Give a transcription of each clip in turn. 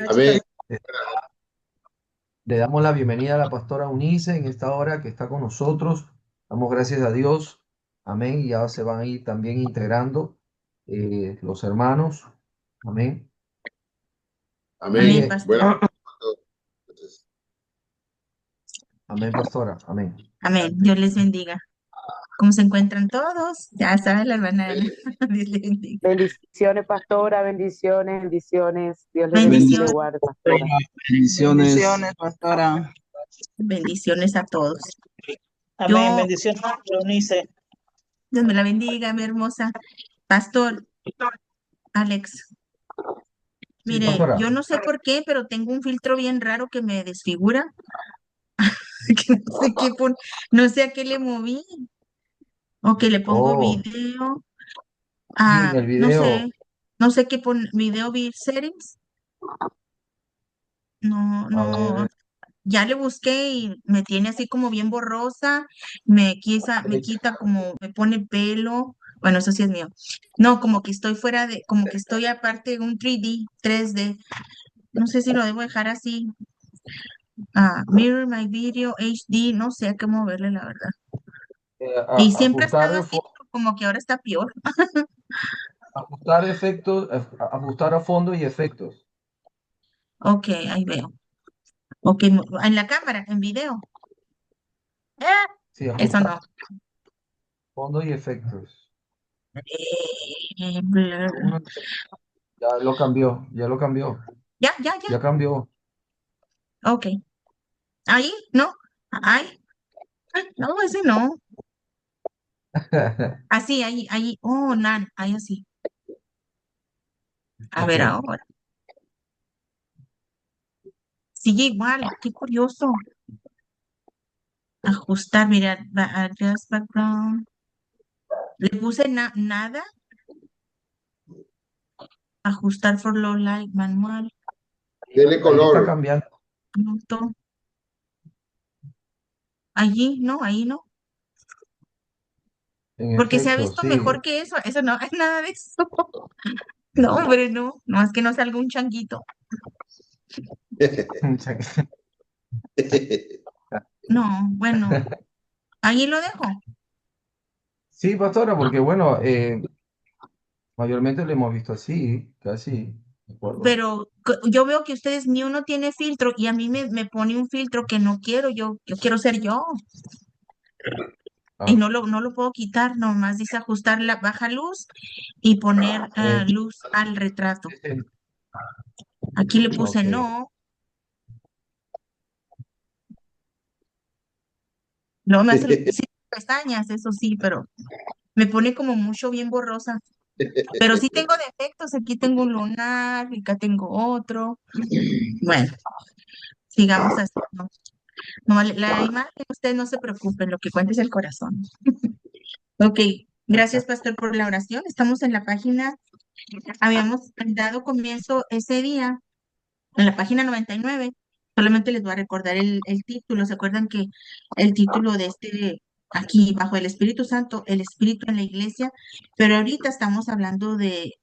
Amén. Eh, Le damos la bienvenida a la pastora Unice en esta hora que está con nosotros. Damos gracias a Dios. Amén. Y ya se van a ir también integrando los hermanos. Amén. Y Amén. Amén, pastor. Buenas noches. amén, pastora. Amén. Amén. Dios les bendiga. ¿Cómo se encuentran todos? Ya sabe la hermana Ana. Dios les bendiga. Bendiciones, pastora, bendiciones, bendiciones. Dios le bendiga y le Bendiciones, guarde, pastora. Bendiciones. Bendiciones, pastora. bendiciones a todos. Amén. Yo, Bendiciones, Eunice. Dios me la bendiga, mi hermosa. Pastor Alex, Sí, mire, pastora. yo no sé por qué, pero tengo un filtro bien raro que me desfigura. Que no sé no sé a qué le moví. O que le pongo Oh, video. sí, en el No video. sé. No sé qué pon video settings. No, A no. ver. Ya le busqué y me tiene así como bien borrosa, me quita como, me pone pelo, bueno, eso sí es mío. No, como que estoy fuera de, como que estoy aparte de un 3D, no sé si lo debo dejar así. Mirror my video, HD, no sé a qué moverle, la verdad. Y siempre ha Ajustar, estado así, pero como que ahora está peor. ajustar efectos, ajustar a fondo y efectos. Ok, ahí veo. Ok, en la cámara, en video. Ah, Sí, eso ajustar no. fondo y efectos. Blur. Ya lo cambió, ya lo cambió, Ya, ya, ya. ya cambió. Ok. Ahí, no. Ahí. No, ese no. Así, ahí. Oh, nan, ahí así. A Ok. ver ahora. Sigue igual, qué curioso. Ajustar, mira, adjust background. Le puse nada. Ajustar for low light, manual, Dele Ahí está color. cambiando. auto. Allí, no, ahí no. En Porque se ha efecto, visto sí. mejor que eso. Eso no, es nada de eso. No, hombre, no. No es que no salga un changuito. No, bueno, ahí lo dejo. Sí, pastora, porque bueno, mayormente lo hemos visto así, casi, ¿de acuerdo? Pero yo veo que ustedes ni uno tiene filtro y a mí me pone un filtro que no quiero, yo quiero ser yo y Ah, no lo puedo quitar, nomás dice ajustar la baja luz y poner eh, luz al retrato. ese- Aquí le puse ok. no, luego me hace sí, pestañas, eso sí, pero me pone como mucho bien borrosa. Pero sí tengo defectos, aquí tengo un lunar, acá tengo otro. Bueno, sigamos así, ¿no? No, la imagen, ustedes no se preocupen, lo que cuenta es el corazón. Ok, gracias, pastor, por la oración. Estamos en la página, habíamos dado comienzo ese día, en la página 99. Solamente les voy a recordar el título. ¿Se acuerdan que el título de aquí, bajo el Espíritu Santo, el Espíritu en la iglesia? Pero ahorita estamos hablando de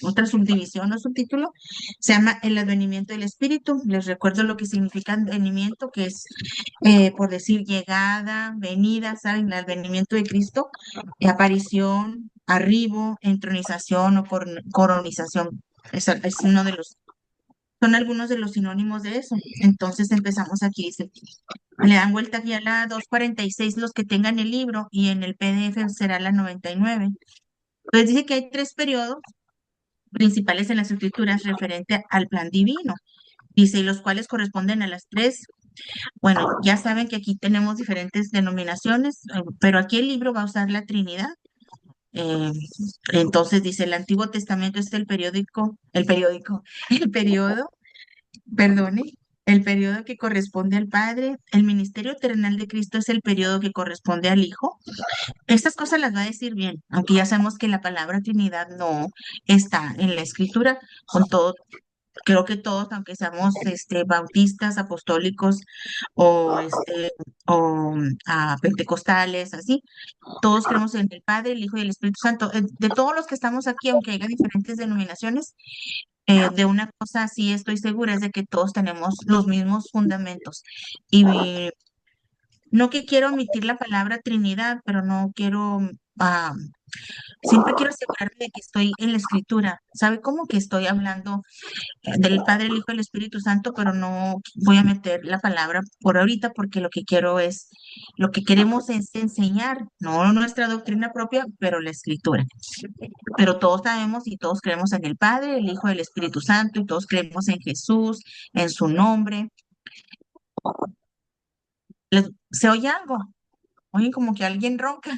otra subdivisión o subtítulo, se llama el advenimiento del Espíritu. Les recuerdo lo que significa advenimiento, que es, por decir, llegada, venida, ¿saben? El advenimiento de Cristo, aparición, arribo, entronización o coronización. Es uno de los son algunos de los sinónimos de eso. Entonces empezamos aquí, dice, le dan vuelta aquí a la 246 los que tengan el libro y en el PDF será la 99. Entonces dice que hay tres periodos principales en las escrituras referente al plan divino. Dice, y los cuales corresponden a las tres. Bueno, ya saben que aquí tenemos diferentes denominaciones, pero aquí el libro va a usar la Trinidad. Eh, entonces dice, el Antiguo Testamento es el periodo, perdone, el periodo que corresponde al Padre, el ministerio terrenal de Cristo es el periodo que corresponde al Hijo. Estas cosas las va a decir bien, aunque ya sabemos que la palabra Trinidad no está en la Escritura, con todo. Creo que todos, aunque seamos bautistas, apostólicos o pentecostales, así, todos creemos en el Padre, el Hijo y el Espíritu Santo. De todos los que estamos aquí, aunque haya diferentes denominaciones, De una cosa sí estoy segura, es de que todos tenemos los mismos fundamentos. Y no que quiero omitir la palabra Trinidad, pero no quiero, ah, siempre quiero asegurarme de que estoy en la escritura. ¿Sabe cómo que estoy hablando del Padre, el Hijo y el Espíritu Santo, pero no voy a meter la palabra por ahorita porque lo que quiero es, lo que queremos es enseñar, no nuestra doctrina propia, pero la escritura. Pero todos sabemos y todos creemos en el Padre, el Hijo y el Espíritu Santo, y todos creemos en Jesús, en su nombre. ¿Se oye algo? Oye, como que alguien ronca.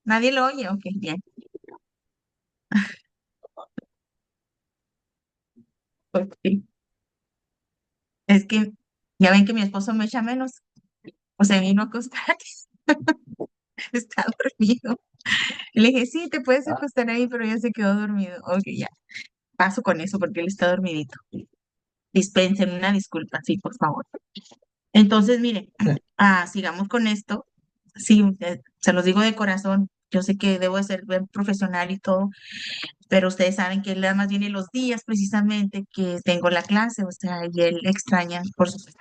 Nadie lo oye, ok, bien. Ok. Es que ya ven que mi esposo me echa menos, o sea, vino a acostar, está dormido. Le dije, sí, te puedes acostar ahí, pero ya se quedó dormido. Ok, ya, paso con eso porque él está dormidito. Dispensen una disculpa, sí, por favor. Entonces, mire, sigamos con esto. Sí, se los digo de corazón. Yo sé que debo de ser bien profesional y todo, pero ustedes saben que él nada más viene los días precisamente que tengo la clase, o sea, y él extraña, por supuesto.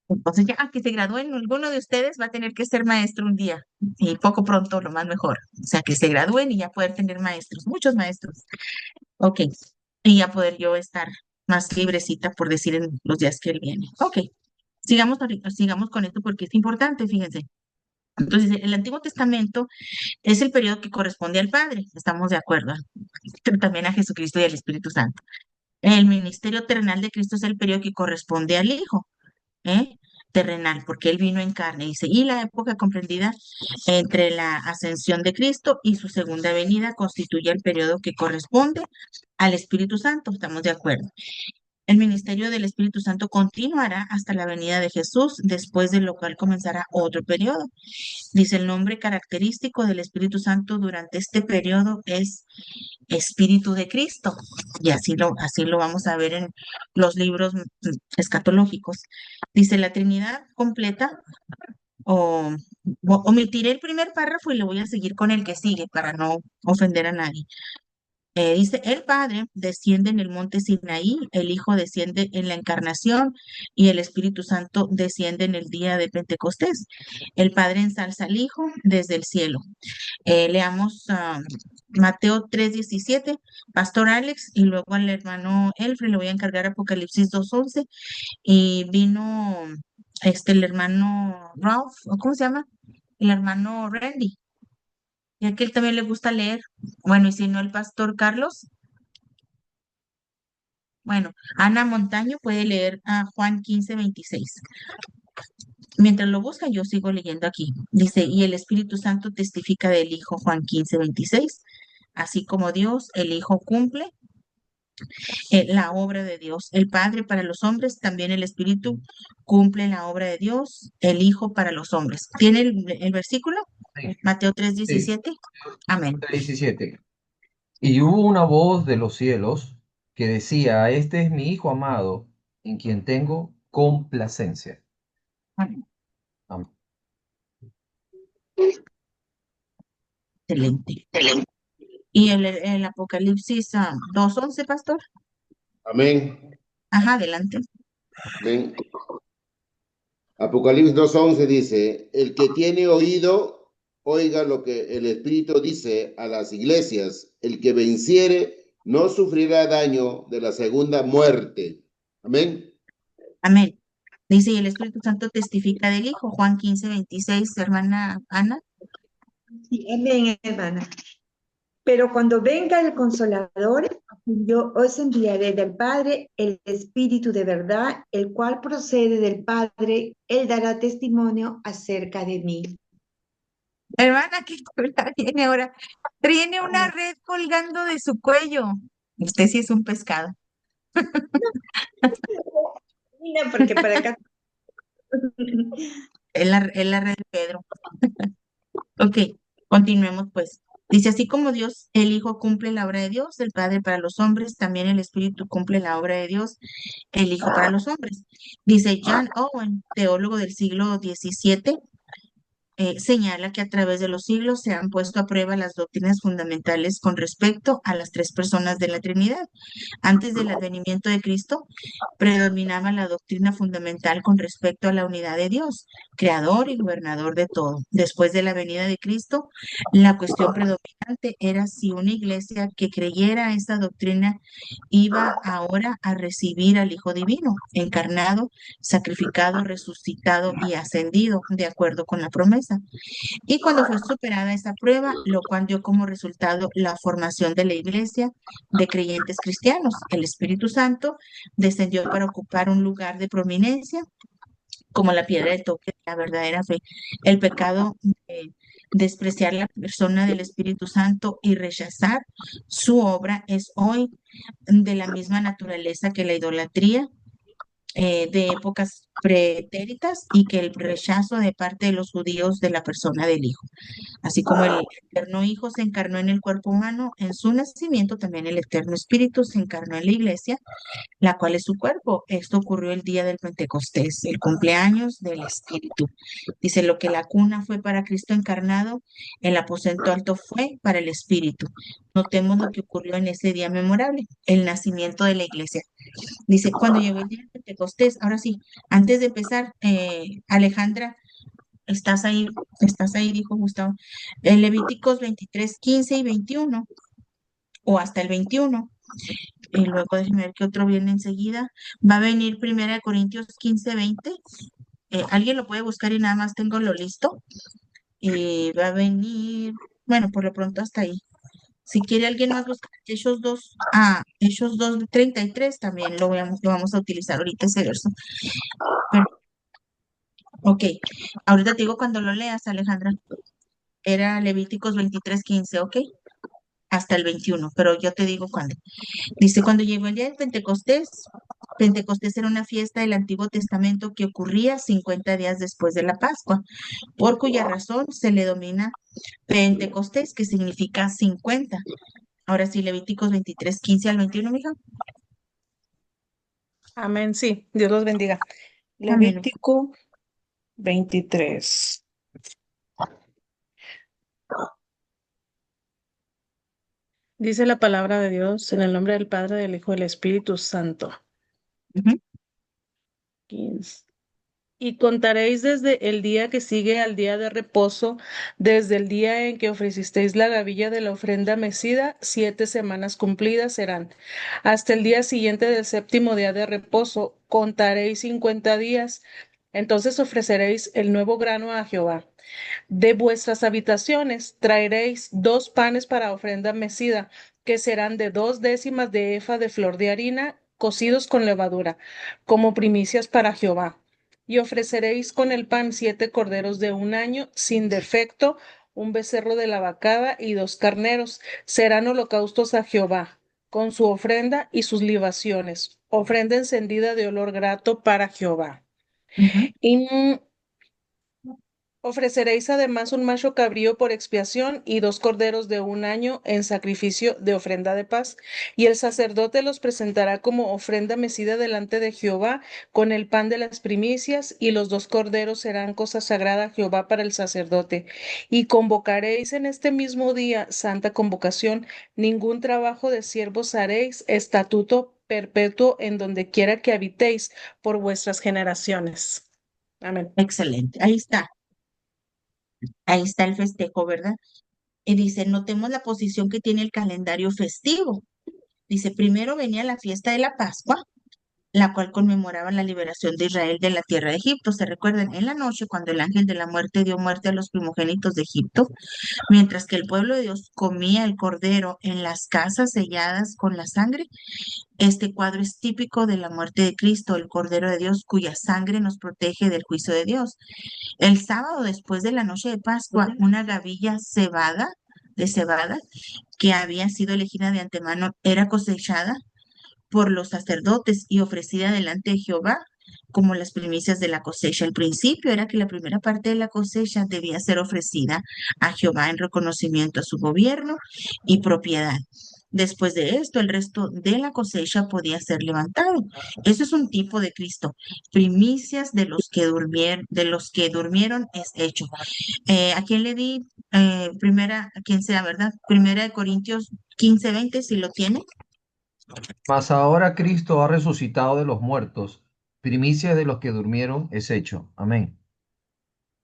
Entonces, ya que se gradúen, alguno de ustedes va a tener que ser maestro un día, y poco pronto, lo más mejor. O sea, que se gradúen y ya poder tener maestros, muchos maestros. Ok, y ya poder yo estar más librecita, por decir, en los días que él viene. Ok, sigamos, sigamos con esto porque es importante, fíjense. Entonces, el Antiguo Testamento es el periodo que corresponde al Padre, estamos de acuerdo, pero también a Jesucristo y al Espíritu Santo. El ministerio terrenal de Cristo es el periodo que corresponde al Hijo, ¿eh? Terrenal, porque Él vino en carne, dice, y la época comprendida entre la ascensión de Cristo y su segunda venida constituye el periodo que corresponde al Espíritu Santo, estamos de acuerdo. El ministerio del Espíritu Santo continuará hasta la venida de Jesús, después de lo cual comenzará otro periodo. Dice, el nombre característico del Espíritu Santo durante este periodo es Espíritu de Cristo. Y así lo vamos a ver en los libros escatológicos. Dice, la Trinidad completa, o omitiré el primer párrafo y le voy a seguir con el que sigue para no ofender a nadie. Dice, el Padre desciende en el monte Sinaí, el Hijo desciende en la encarnación y el Espíritu Santo desciende en el día de Pentecostés. El Padre ensalza al Hijo desde el cielo. Leamos Mateo 3:17, Pastor Alex, y luego al hermano Elfre le voy a encargar Apocalipsis 2:11, y vino el hermano Ralph, ¿o cómo se llama? El hermano Randy, ya que él también le gusta leer. Bueno, y si no, el pastor Carlos. Bueno, Ana Montaño puede leer a Juan 15:26. Mientras lo busca, yo sigo leyendo aquí. Dice, y el Espíritu Santo testifica del Hijo, Juan 15:26. Así como Dios, el Hijo cumple la obra de Dios. El Padre para los hombres, también el Espíritu cumple la obra de Dios, el Hijo para los hombres. ¿Tiene el versículo? Sí, Mateo sí, 3:17. Amén. 17. Y hubo una voz de los cielos que decía, este es mi Hijo amado, en quien tengo complacencia. Amén. Amén. Excelente. Y el Apocalipsis 2:11, pastor. Amén. Ajá, adelante. Amén. Apocalipsis 2:11 dice, el que tiene oído, oiga lo que el Espíritu dice a las iglesias. El que venciere no sufrirá daño de la segunda muerte. Amén. Amén. Dice, y el Espíritu Santo testifica del Hijo, Juan 15:26, hermana Ana. Sí, amén, hermana. Pero cuando venga el Consolador, yo os enviaré del Padre el Espíritu de verdad, el cual procede del Padre, él dará testimonio acerca de mí. Hermana, ¿qué cola tiene ahora? Tiene una red colgando de su cuello. Usted sí es un pescado. Mira, porque para acá. Es la red de Pedro. Ok, continuemos pues. Dice, así como Dios, el Hijo cumple la obra de Dios, el Padre para los hombres, también el Espíritu cumple la obra de Dios, el Hijo para los hombres. Dice John Owen, teólogo del siglo XVII, señala que a través de los siglos se han puesto a prueba las doctrinas fundamentales con respecto a las tres personas de la Trinidad. Antes del advenimiento de Cristo, predominaba la doctrina fundamental con respecto a la unidad de Dios, creador y gobernador de todo. Después de la venida de Cristo, la cuestión predominante era si una iglesia que creyera esta doctrina iba ahora a recibir al Hijo Divino, encarnado, sacrificado, resucitado y ascendido, de acuerdo con la promesa. Y cuando fue superada esa prueba, lo cual dio como resultado la formación de la iglesia de creyentes cristianos, el Espíritu Santo descendió para ocupar un lugar de prominencia como la piedra de toque de la verdadera fe. El pecado de despreciar la persona del Espíritu Santo y rechazar su obra es hoy de la misma naturaleza que la idolatría de épocas pretéritas y que el rechazo de parte de los judíos de la persona del Hijo. Así como el eterno Hijo se encarnó en el cuerpo humano, en su nacimiento también el eterno Espíritu se encarnó en la iglesia, la cual es su cuerpo. Esto ocurrió el día del Pentecostés, el cumpleaños del Espíritu. Dice, lo que la cuna fue para Cristo encarnado, el aposento alto fue para el Espíritu. Notemos lo que ocurrió en ese día memorable, el nacimiento de la iglesia. Dice, cuando llegó el día del Pentecostés, ahora sí, antes de empezar, Alejandra, estás ahí, dijo Gustavo, en Levíticos 23, 15 y 21, o hasta el 21. Y luego déjeme ver qué otro viene enseguida. Va a venir 1 Corintios 15, 20. ¿Alguien lo puede buscar y nada más tengo lo listo? Va a venir, bueno, por lo pronto hasta ahí. Si quiere alguien más buscar Hechos 2, 33 también lo vamos a utilizar ahorita ese verso. Pero, ok, ahorita te digo cuando lo leas, Alejandra. Era Levíticos 23, 15, ok, hasta el 21, pero yo te digo cuándo. Dice, cuando llegó el día del Pentecostés era una fiesta del Antiguo Testamento que ocurría 50 días después de la Pascua, por cuya razón se le domina Pentecostés, que significa 50. Ahora sí, Levíticos 23, 15 al 21, mija. Amén, sí. Dios los bendiga. Amén. Levítico 23. Dice la palabra de Dios en el nombre del Padre, del Hijo y del Espíritu Santo. Ujú. 15. Y contaréis desde el día que sigue al día de reposo, desde el día en que ofrecisteis la gavilla de la ofrenda mecida, 7 semanas cumplidas serán. Hasta el día siguiente del séptimo día de reposo, contaréis 50 días. Entonces ofreceréis el nuevo grano a Jehová. De vuestras habitaciones traeréis 2 panes para ofrenda mecida, que serán de 2 décimas de efa de flor de harina, cocidos con levadura, como primicias para Jehová. Y ofreceréis con el pan 7 corderos de 1 año, sin defecto, un becerro de la vacada y 2 carneros. Serán holocaustos a Jehová, con su ofrenda y sus libaciones, ofrenda encendida de olor grato para Jehová. Ujú. Y ofreceréis además un macho cabrío por expiación y 2 corderos de 1 año en sacrificio de ofrenda de paz. Y el sacerdote los presentará como ofrenda mecida delante de Jehová con el pan de las primicias, y los 2 corderos serán cosa sagrada a Jehová para el sacerdote. Y convocaréis en este mismo día santa convocación, ningún trabajo de siervos haréis, estatuto perpetuo en donde quiera que habitéis por vuestras generaciones. Amén. Excelente, ahí está el festejo, ¿verdad? Y dice, notemos la posición que tiene el calendario festivo. Dice, primero venía la fiesta de la Pascua, la cual conmemoraba la liberación de Israel de la tierra de Egipto. ¿Se recuerdan? En la noche, cuando el ángel de la muerte dio muerte a los primogénitos de Egipto, mientras que el pueblo de Dios comía el cordero en las casas selladas con la sangre. Este cuadro es típico de la muerte de Cristo, el Cordero de Dios, cuya sangre nos protege del juicio de Dios. El sábado, después de la noche de Pascua, una gavilla de cebada, que había sido elegida de antemano, era cosechada por los sacerdotes y ofrecida delante de Jehová como las primicias de la cosecha. El principio era que la primera parte de la cosecha debía ser ofrecida a Jehová en reconocimiento a su gobierno y propiedad. Después de esto, el resto de la cosecha podía ser levantado. Eso es un tipo de Cristo. Primicias de los que durmieron es hecho. ¿A quién le di a quién sea, verdad? Primera de Corintios 15:20, si lo tiene. Mas ahora Cristo ha resucitado de los muertos, primicia de los que durmieron es hecho. Amén.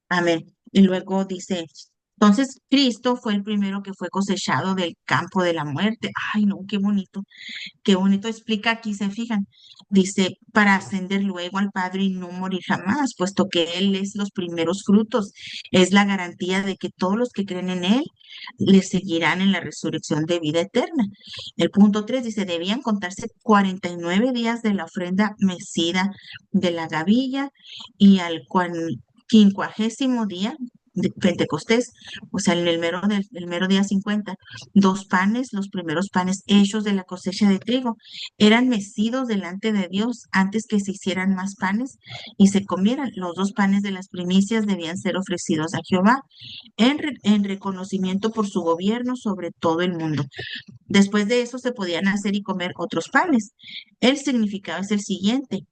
Amén. Y luego dice, entonces Cristo fue el primero que fue cosechado del campo de la muerte. Ay, no, qué bonito explica aquí, se fijan. Dice, para ascender luego al Padre y no morir jamás, puesto que Él es los primeros frutos, es la garantía de que todos los que creen en Él le seguirán en la resurrección de vida eterna. El punto 3 dice, debían contarse 49 días de la ofrenda mecida de la gavilla y al quincuagésimo día de Pentecostés, o sea, en el mero día 50, 2 panes, los primeros panes hechos de la cosecha de trigo, eran mecidos delante de Dios antes que se hicieran más panes y se comieran. Los 2 panes de las primicias debían ser ofrecidos a Jehová en reconocimiento por su gobierno sobre todo el mundo. Después de eso se podían hacer y comer otros panes. El significado es el siguiente.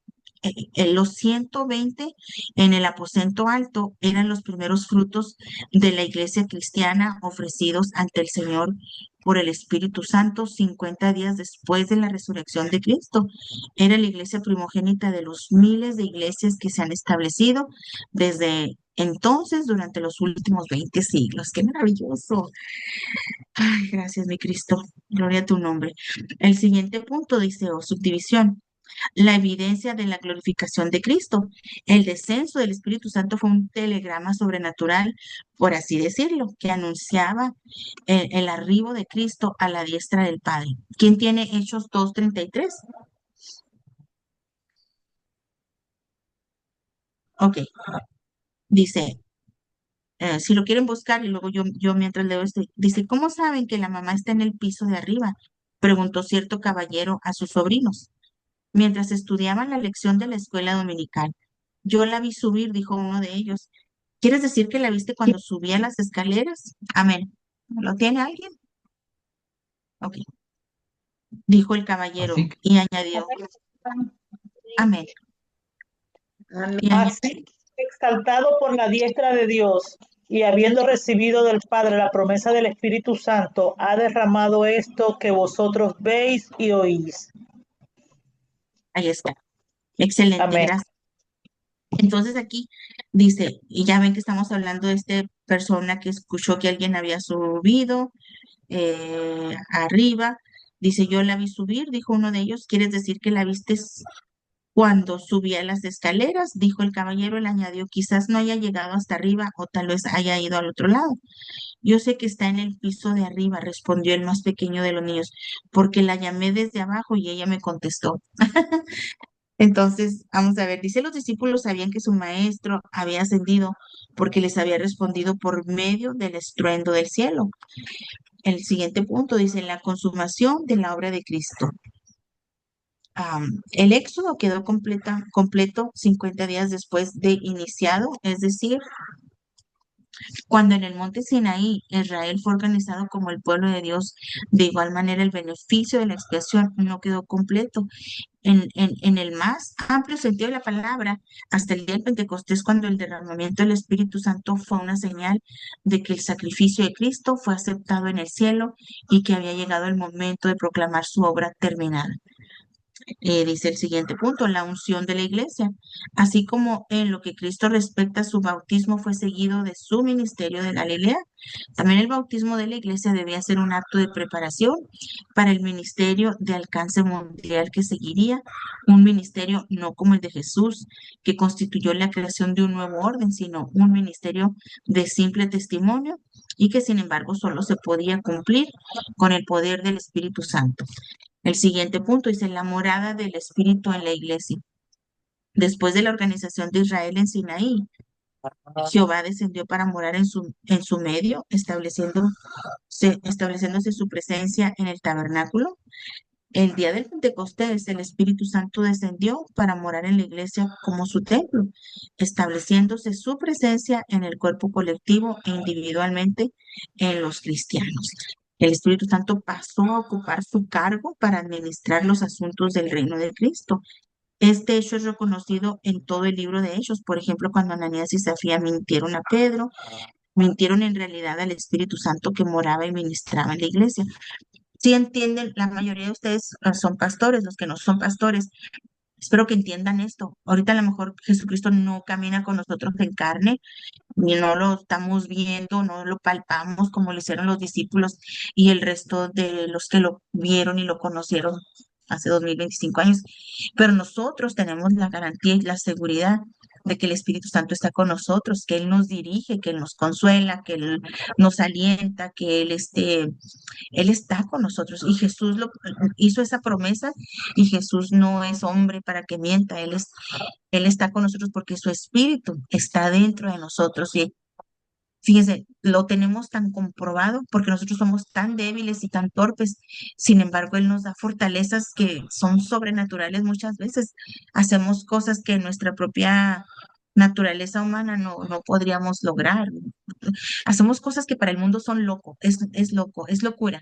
Los 120 en el aposento alto eran los primeros frutos de la iglesia cristiana ofrecidos ante el Señor por el Espíritu Santo 50 días después de la resurrección de Cristo. Era la iglesia primogénita de los miles de iglesias que se han establecido desde entonces durante los últimos 20 siglos. ¡Qué maravilloso! Ay, gracias, mi Cristo. Gloria a tu nombre. El siguiente punto dice, subdivisión. La evidencia de la glorificación de Cristo. El descenso del Espíritu Santo fue un telegrama sobrenatural, por así decirlo, que anunciaba el arribo de Cristo a la diestra del Padre. ¿Quién tiene Hechos 2:33? Ok, dice, si lo quieren buscar y luego yo mientras leo dice, ¿cómo saben que la mamá está en el piso de arriba? Preguntó cierto caballero a sus sobrinos mientras estudiaban la lección de la escuela dominical. Yo la vi subir, dijo uno de ellos. ¿Quieres decir que la viste cuando subía las escaleras? Amén. ¿Lo tiene alguien? Ok. Dijo el caballero Así que, y añadió, amén. Y añadió, Así, exaltado por la diestra de Dios y habiendo recibido del Padre la promesa del Espíritu Santo, ha derramado esto que vosotros veis y oís. ahí está. Excelente, Amén. gracias. Entonces aquí dice, y ya ven que estamos hablando de esta persona que escuchó que alguien había subido arriba. Dice, yo la vi subir, dijo uno de ellos. ¿Quieres decir que la viste cuando subía las escaleras? Dijo el caballero, le añadió, quizás no haya llegado hasta arriba o tal vez haya ido al otro lado. Yo sé que está en el piso de arriba, respondió el más pequeño de los niños, porque la llamé desde abajo y ella me contestó. Entonces, vamos a ver, dice, los discípulos sabían que su maestro había ascendido porque les había respondido por medio del estruendo del cielo. El siguiente punto dice, la consumación de la obra de Cristo. El éxodo quedó completo 50 días después de iniciado, es decir, cuando en el monte Sinaí Israel fue organizado como el pueblo de Dios. De igual manera, el beneficio de la expiación no quedó completo. En el más amplio sentido de la palabra, hasta el día del Pentecostés, cuando el derramamiento del Espíritu Santo fue una señal de que el sacrificio de Cristo fue aceptado en el cielo y que había llegado el momento de proclamar su obra terminada. Dice el siguiente punto, la unción de la iglesia. Así como en lo que Cristo respecta a su bautismo fue seguido de su ministerio de Galilea, también el bautismo de la iglesia debía ser un acto de preparación para el ministerio de alcance mundial que seguiría, un ministerio no como el de Jesús, que constituyó la creación de un nuevo orden, sino un ministerio de simple testimonio y que sin embargo solo se podía cumplir con el poder del Espíritu Santo. El siguiente punto dice la morada del Espíritu en la iglesia. Después de la organización de Israel en Sinaí, Jehová descendió para morar en su medio, estableciéndose su presencia en el tabernáculo. El día del Pentecostés, el Espíritu Santo descendió para morar en la iglesia como su templo, estableciéndose su presencia en el cuerpo colectivo e individualmente en los cristianos. El Espíritu Santo pasó a ocupar su cargo para administrar los asuntos del reino de Cristo. Este hecho es reconocido en todo el libro de Hechos. Por ejemplo, cuando Ananías y Zafía mintieron a Pedro, mintieron en realidad al Espíritu Santo que moraba y ministraba en la iglesia. Sí entienden, la mayoría de ustedes son pastores, los que no son pastores. Espero que entiendan esto. Ahorita a lo mejor Jesucristo no camina con nosotros en carne, ni no lo estamos viendo, no lo palpamos como lo hicieron los discípulos y el resto de los que lo vieron y lo conocieron hace 2025 años. Pero nosotros tenemos la garantía y la seguridad de que el Espíritu Santo está con nosotros, que Él nos dirige, que Él nos consuela, que Él nos alienta, que Él está con nosotros. Y Jesús hizo esa promesa y Jesús no es hombre para que mienta, Él está con nosotros porque su Espíritu está dentro de nosotros. Y fíjense, lo tenemos tan comprobado porque nosotros somos tan débiles y tan torpes. Sin embargo, Él nos da fortalezas que son sobrenaturales muchas veces. Hacemos cosas que nuestra propia naturaleza humana no podríamos lograr. Hacemos cosas que para el mundo son loco, es loco, es locura.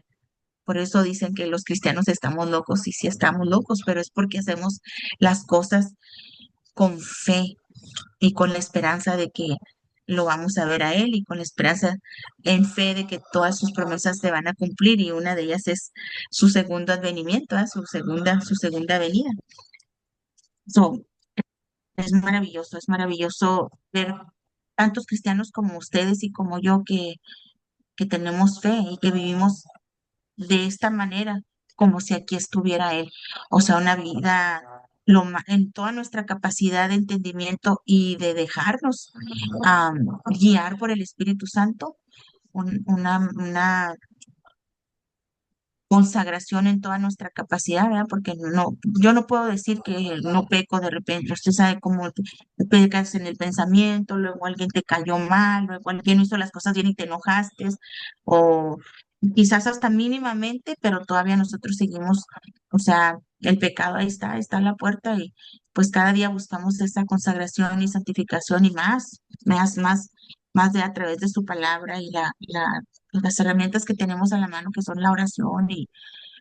Por eso dicen que los cristianos estamos locos y sí estamos locos, pero es porque hacemos las cosas con fe y con la esperanza de que lo vamos a ver a Él y con la esperanza en fe de que todas sus promesas se van a cumplir y una de ellas es su segundo advenimiento, ¿ah? Su segunda venida. So, es maravilloso ver tantos cristianos como ustedes y como yo que tenemos fe y que vivimos de esta manera, como si aquí estuviera Él. O sea, una vida en toda nuestra capacidad de entendimiento y de dejarnos guiar por el Espíritu Santo, una consagración en toda nuestra capacidad, ¿verdad? Porque yo no puedo decir que no peco de repente. Usted sabe cómo te pecas en el pensamiento, luego alguien te cayó mal, luego alguien hizo las cosas bien y te enojaste, o quizás hasta mínimamente, pero todavía nosotros seguimos, o sea, el pecado ahí está a la puerta y pues cada día buscamos esa consagración y santificación y más de a través de su palabra y las herramientas que tenemos a la mano, que son la oración y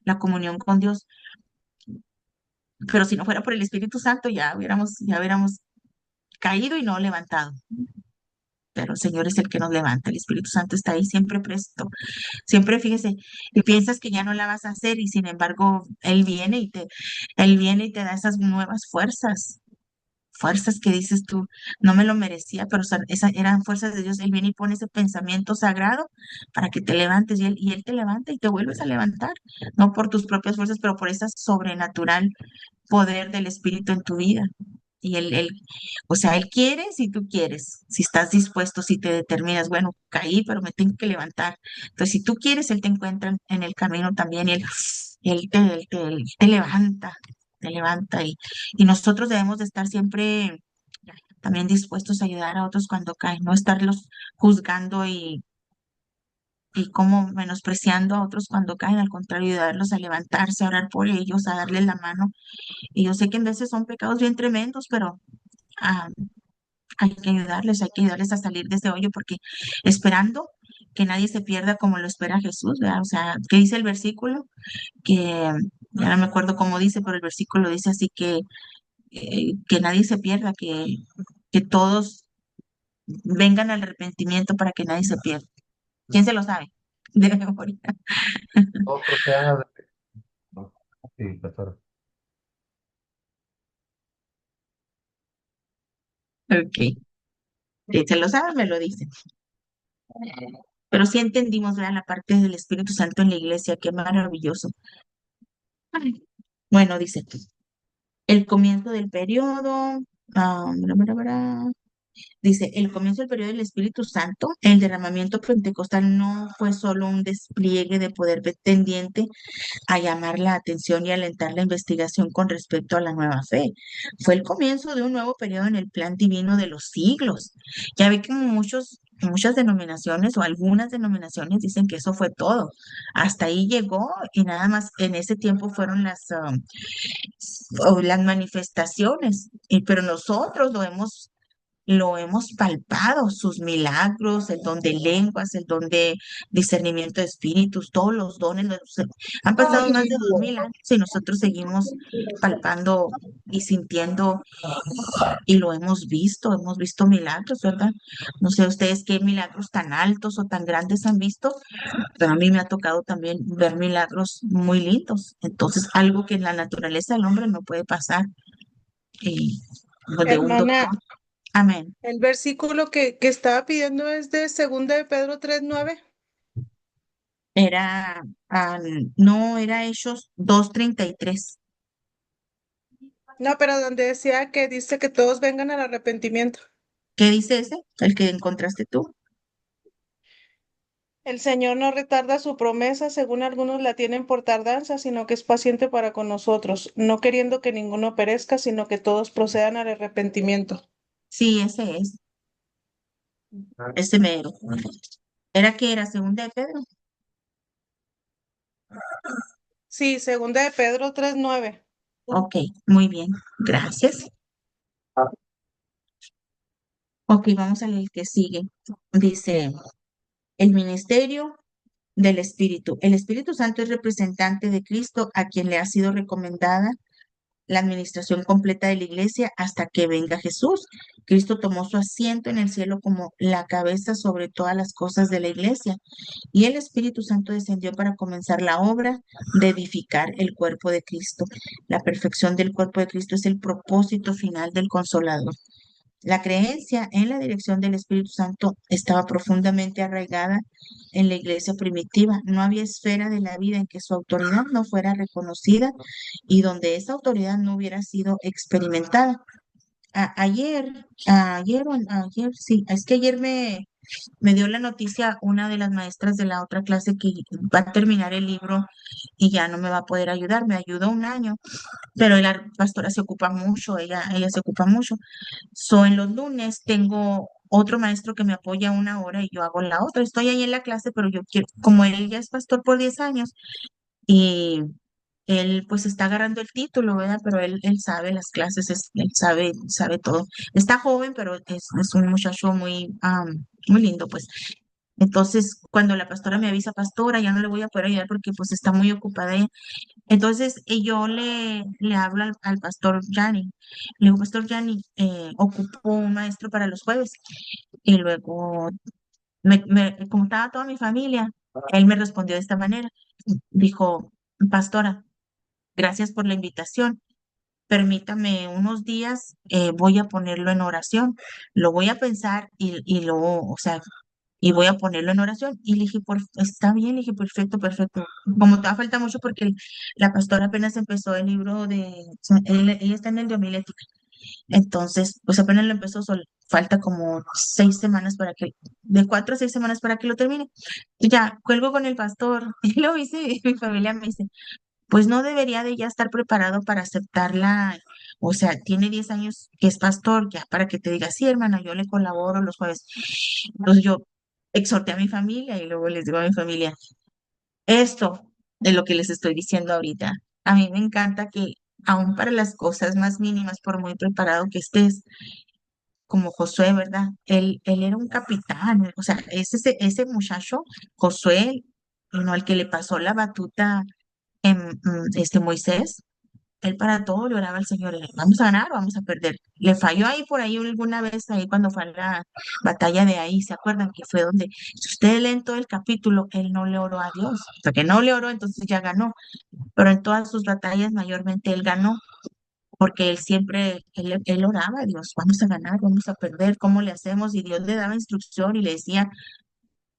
la comunión con Dios. Pero si no fuera por el Espíritu Santo, ya hubiéramos caído y no levantado. Pero el Señor es el que nos levanta, el Espíritu Santo está ahí siempre presto. Siempre fíjese, y piensas que ya no la vas a hacer, y sin embargo, Él viene y te da esas nuevas fuerzas que dices tú, no me lo merecía, pero esas eran fuerzas de Dios. Él viene y pone ese pensamiento sagrado para que te levantes y él te levanta y te vuelves a levantar, no por tus propias fuerzas, pero por ese sobrenatural poder del Espíritu en tu vida. Y o sea, Él quiere si tú quieres, si estás dispuesto, si te determinas, bueno, caí, pero me tengo que levantar. Entonces, si tú quieres, Él te encuentra en el camino también y Él te levanta y nosotros debemos de estar siempre también dispuestos a ayudar a otros cuando caen, no estarlos juzgando y como menospreciando a otros cuando caen, al contrario, ayudarlos a levantarse, a orar por ellos, a darles la mano. Y yo sé que en veces son pecados bien tremendos, pero ah, hay que ayudarles a salir de ese hoyo porque esperando que nadie se pierda como lo espera Jesús, ¿verdad? O sea, ¿qué dice el versículo? Que ya no me acuerdo cómo dice, pero el versículo dice así que nadie se pierda, que todos vengan al arrepentimiento para que nadie se pierda. ¿Quién se lo sabe? De memoria. Otros sean arrepentidos. Sí, pastor. Ok. Si se lo sabe, me lo dice. Pero sí entendimos, ¿verdad? La parte del Espíritu Santo en la iglesia, qué maravilloso. Ay. Bueno, dice, el comienzo del periodo, dice, el comienzo del periodo del Espíritu Santo, el derramamiento pentecostal no fue solo un despliegue de poder tendiente a llamar la atención y alentar la investigación con respecto a la nueva fe. Fue el comienzo de un nuevo periodo en el plan divino de los siglos. Ya ve que muchas denominaciones o algunas denominaciones dicen que eso fue todo. Hasta ahí llegó y nada más en ese tiempo fueron las manifestaciones. Pero nosotros lo hemos lo hemos palpado, sus milagros, el don de lenguas, el don de discernimiento de espíritus, todos los dones. Han pasado más de 2000 años y nosotros seguimos palpando y sintiendo y lo hemos visto milagros, ¿verdad? No sé ustedes qué milagros tan altos o tan grandes han visto, pero a mí me ha tocado también ver milagros muy lindos. Entonces, algo que en la naturaleza del hombre no puede pasar. Y de un doctor. Hermana, Amén. el versículo que estaba pidiendo es de segunda de Pedro 3:9. Era, no, era Hechos 2:33. No, pero donde decía que dice que todos vengan al arrepentimiento. ¿Qué dice ese? El que encontraste tú. El Señor no retarda su promesa, según algunos la tienen por tardanza, sino que es paciente para con nosotros, no queriendo que ninguno perezca, sino que todos procedan al arrepentimiento. Sí, ese es, ese mero. ¿Era que era segunda de Pedro? Sí, segunda de Pedro 3:9. Ok, muy bien, gracias. Ok, vamos al que sigue. Dice, el ministerio del Espíritu. El Espíritu Santo es representante de Cristo a quien le ha sido recomendada la administración completa de la iglesia hasta que venga Jesús. Cristo tomó su asiento en el cielo como la cabeza sobre todas las cosas de la iglesia y el Espíritu Santo descendió para comenzar la obra de edificar el cuerpo de Cristo. La perfección del cuerpo de Cristo es el propósito final del Consolador. La creencia en la dirección del Espíritu Santo estaba profundamente arraigada en la iglesia primitiva. No había esfera de la vida en que su autoridad no fuera reconocida y donde esa autoridad no hubiera sido experimentada. Ayer, sí, es que ayer me dio la noticia una de las maestras de la otra clase que va a terminar el libro y ya no me va a poder ayudar. Me ayudó un año, pero la pastora se ocupa mucho, ella se ocupa mucho. En los lunes tengo otro maestro que me apoya 1 hora y yo hago la otra. Estoy ahí en la clase, pero yo quiero, como él ya es pastor por 10 años y él pues está agarrando el título, ¿verdad? Pero él sabe las clases, él sabe todo. Está joven, pero es un muchacho muy lindo, pues. Entonces, cuando la pastora me avisa, pastora, ya no le voy a poder ayudar porque pues está muy ocupada ella. Entonces, yo le hablo al pastor Yanni. Le digo, pastor Yanni, ocupo un maestro para los jueves. Y luego, como estaba toda mi familia, él me respondió de esta manera. Dijo, pastora, gracias por la invitación. Permítame unos días, voy a ponerlo en oración. Lo voy a pensar y luego, o sea, y voy a ponerlo en oración. Y le dije, está bien, le dije, perfecto, perfecto. Como te falta mucho porque la pastora apenas empezó el libro ella está en el de homilética. Entonces, pues apenas lo empezó, falta como 6 semanas de 4 a 6 semanas para que lo termine. Y ya, cuelgo con el pastor y lo hice y mi familia me dice, pues no debería de ya estar preparado para aceptarla. O sea, tiene 10 años que es pastor, ya para que te diga, sí, hermana, yo le colaboro los jueves. Entonces yo exhorté a mi familia y luego les digo a mi familia, esto es lo que les estoy diciendo ahorita. A mí me encanta que aún para las cosas más mínimas, por muy preparado que estés, como Josué, ¿verdad? Él era un capitán, o sea, ese muchacho, Josué, no, el que le pasó la batuta Moisés, él para todo le oraba al Señor, vamos a ganar o vamos a perder. Le falló ahí por ahí alguna vez, ahí cuando fue a la batalla de ahí, ¿se acuerdan? Que fue donde, si ustedes leen todo el capítulo, él no le oró a Dios, porque no le oró, entonces ya ganó, pero en todas sus batallas mayormente él ganó, porque él siempre, él oraba a Dios, vamos a ganar, vamos a perder, ¿cómo le hacemos? Y Dios le daba instrucción y le decía,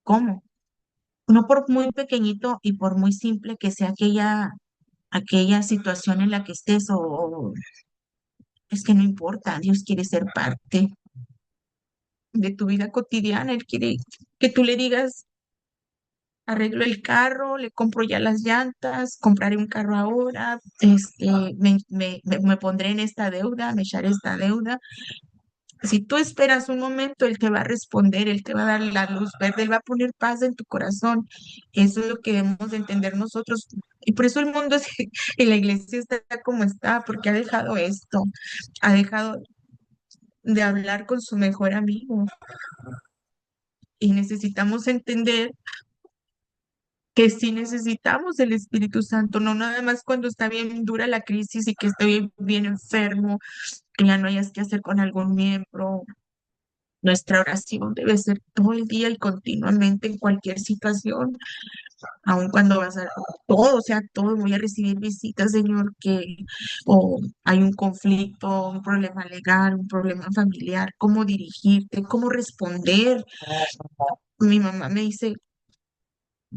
¿cómo? No por muy pequeñito y por muy simple que sea aquella situación en la que estés o es que no importa, Dios quiere ser parte de tu vida cotidiana, Él quiere que tú le digas, arreglo el carro, le compro ya las llantas, compraré un carro ahora, me pondré en esta deuda, me echaré esta deuda. Si tú esperas un momento, Él te va a responder, Él te va a dar la luz verde, Él va a poner paz en tu corazón. Eso es lo que debemos de entender nosotros. Y por eso el mundo y la iglesia está como está, porque ha dejado esto, ha dejado de hablar con su mejor amigo. Y necesitamos entender que sí necesitamos el Espíritu Santo, no nada más cuando está bien dura la crisis y que estoy bien enfermo, que ya no hayas que hacer con algún miembro. Nuestra oración debe ser todo el día y continuamente en cualquier situación, aun cuando vas a todo, o sea, todo, voy a recibir visitas, Señor, o hay un conflicto, un problema legal, un problema familiar, cómo dirigirte, cómo responder. Mi mamá me dice,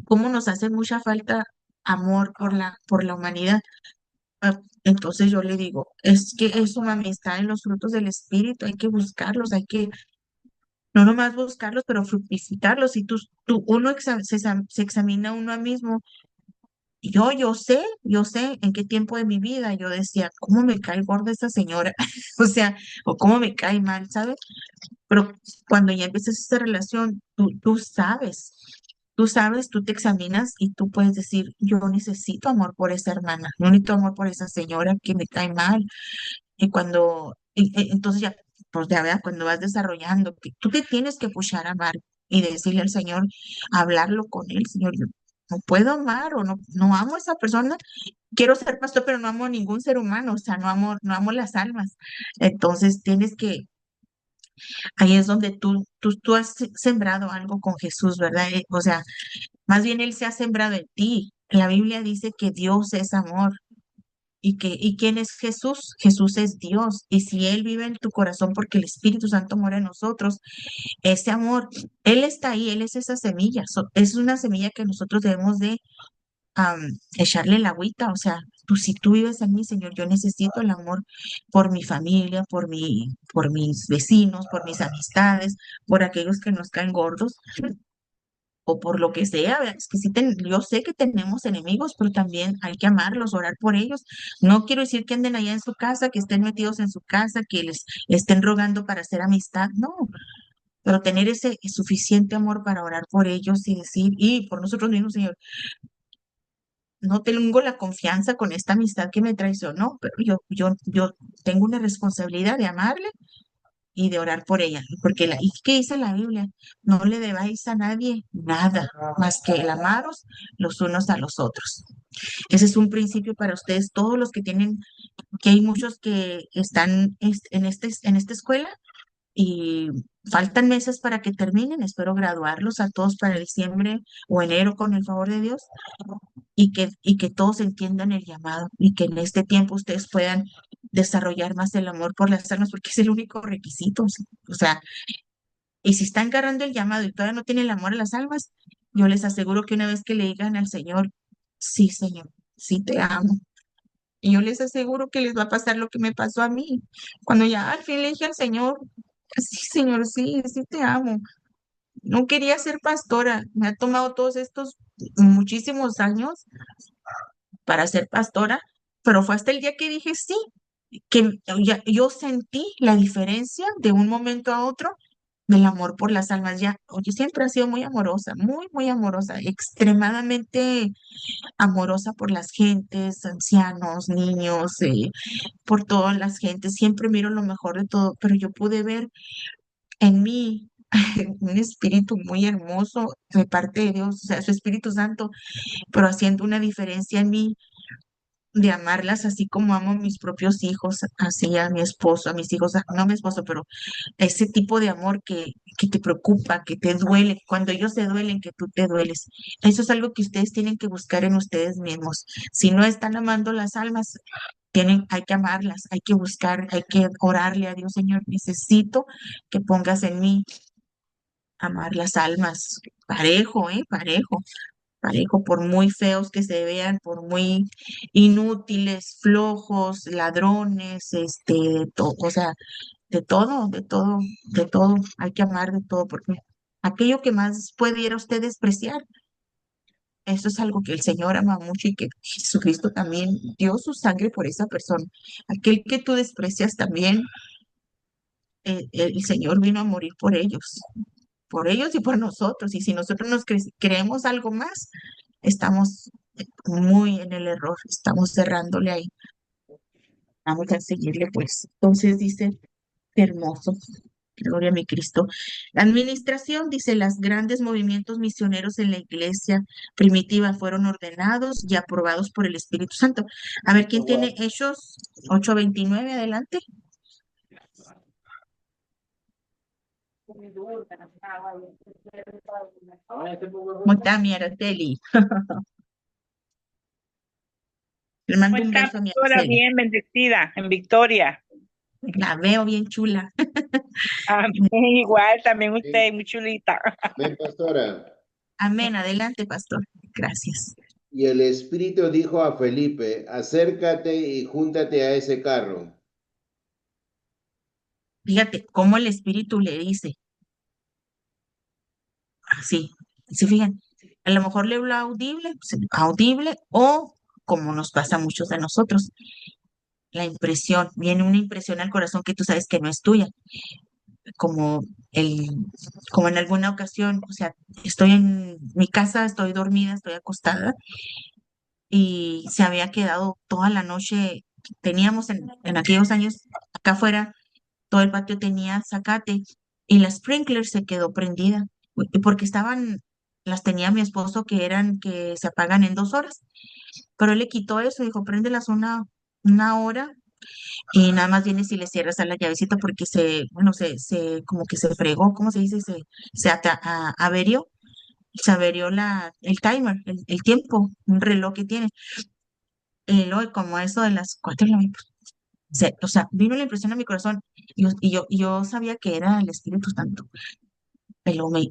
cómo nos hace mucha falta amor por la humanidad. Entonces yo le digo, es que eso, mami, está en los frutos del Espíritu, hay que buscarlos, hay que no nomás buscarlos, pero fructificarlos. Y uno se examina uno a mismo. Yo sé en qué tiempo de mi vida yo decía, ¿cómo me cae gorda esta señora? O sea, o cómo me cae mal, ¿sabes? Pero cuando ya empiezas esta relación, tú sabes, tú te examinas y tú puedes decir, yo necesito amor por esa hermana, yo necesito amor por esa señora que me cae mal. Entonces ya, pues ya veas, cuando vas desarrollando, que tú te tienes que pushar a amar y decirle al Señor, hablarlo con él, Señor, yo no puedo amar o no amo a esa persona, quiero ser pastor, pero no amo a ningún ser humano, o sea, no amo las almas. Entonces ahí es donde tú has sembrado algo con Jesús, ¿verdad? O sea, más bien Él se ha sembrado en ti. La Biblia dice que Dios es amor. ¿Y quién es Jesús? Jesús es Dios. Y si Él vive en tu corazón porque el Espíritu Santo mora en nosotros, ese amor, Él está ahí, Él es esa semilla. Es una semilla que nosotros debemos de echarle la agüita. O sea, si tú vives en mí, Señor, yo necesito el amor por mi familia, por mis vecinos, por mis amistades, por aquellos que nos caen gordos o por lo que sea, ¿verdad? Es que yo sé que tenemos enemigos, pero también hay que amarlos, orar por ellos. No quiero decir que anden allá en su casa, que estén metidos en su casa, que les estén rogando para hacer amistad, no, pero tener ese suficiente amor para orar por ellos y decir, y por nosotros mismos, Señor, no tengo la confianza con esta amistad que me traicionó, pero yo tengo una responsabilidad de amarle y de orar por ella, porque ¿y qué dice la Biblia? No le debáis a nadie nada más que el amaros los unos a los otros. Ese es un principio para ustedes, todos los que tienen, que hay muchos que están en esta escuela y faltan meses para que terminen. Espero graduarlos a todos para diciembre o enero con el favor de Dios y que todos entiendan el llamado y que en este tiempo ustedes puedan desarrollar más el amor por las almas, porque es el único requisito. O sea, y si están agarrando el llamado y todavía no tienen el amor a las almas, yo les aseguro que una vez que le digan al Señor, sí, Señor, sí te amo. Y yo les aseguro que les va a pasar lo que me pasó a mí. Cuando ya al fin le dije al Señor, sí, Señor, sí, sí te amo. No quería ser pastora. Me ha tomado todos estos muchísimos años para ser pastora, pero fue hasta el día que dije sí, que yo sentí la diferencia de un momento a otro del amor por las almas. Ya, yo siempre he sido muy amorosa, muy, muy amorosa, extremadamente amorosa por las gentes, ancianos, niños, por todas las gentes. Siempre miro lo mejor de todo, pero yo pude ver en mí un espíritu muy hermoso de parte de Dios, o sea, su Espíritu Santo, pero haciendo una diferencia en mí de amarlas así como amo a mis propios hijos, así a mi esposo, a mis hijos, no a mi esposo, pero ese tipo de amor que te preocupa, que te duele, cuando ellos se duelen, que tú te dueles. Eso es algo que ustedes tienen que buscar en ustedes mismos. Si no están amando las almas, hay que amarlas, hay que buscar, hay que orarle a Dios, Señor, necesito que pongas en mí amar las almas, parejo, parejo, por muy feos que se vean, por muy inútiles, flojos, ladrones, o sea, de todo, hay que amar de todo, porque aquello que más pudiera usted despreciar, eso es algo que el Señor ama mucho y que Jesucristo también dio su sangre por esa persona. Aquel que tú desprecias también, el Señor vino a morir por ellos y por nosotros. Y si nosotros creemos algo más, estamos muy en el error, estamos cerrándole ahí. Vamos a seguirle, pues. Entonces dice, Qué hermoso. Gloria a mi Cristo. La administración dice, los grandes movimientos misioneros en la iglesia primitiva fueron ordenados y aprobados por el Espíritu Santo. A ver, ¿quién tiene Hechos 8:29? Adelante. Mutami Araceli. Le ¿Cómo mando un está, beso a mi pastora? Araceli. Bien, bendecida, en victoria. La veo bien chula. Amén, igual, también usted, muy chulita. Amén, pastora. Amén. Adelante, pastor. Gracias. Y el Espíritu dijo a Felipe, acércate y júntate a ese carro. Fíjate cómo el Espíritu le dice. Así. ¿Se fijan? A lo mejor le habla audible, pues, audible, o como nos pasa a muchos de nosotros, la impresión, viene una impresión al corazón que tú sabes que no es tuya, como el, como en alguna ocasión, o sea, estoy en mi casa, estoy dormida, estoy acostada, y se había quedado toda la noche, teníamos en aquellos años, acá afuera, todo el patio tenía zacate, y la sprinkler se quedó prendida, porque las tenía mi esposo que se apagan en 2 horas, pero él le quitó eso, dijo, préndelas una hora y nada más vienes y le cierras a la llavecita porque bueno, como que se fregó, ¿cómo se dice? Averió, se averió el timer, el tiempo, un reloj que tiene. Y luego, como eso de las 4 de la mañana, o sea, vino la impresión a mi corazón y yo sabía que era el Espíritu Santo.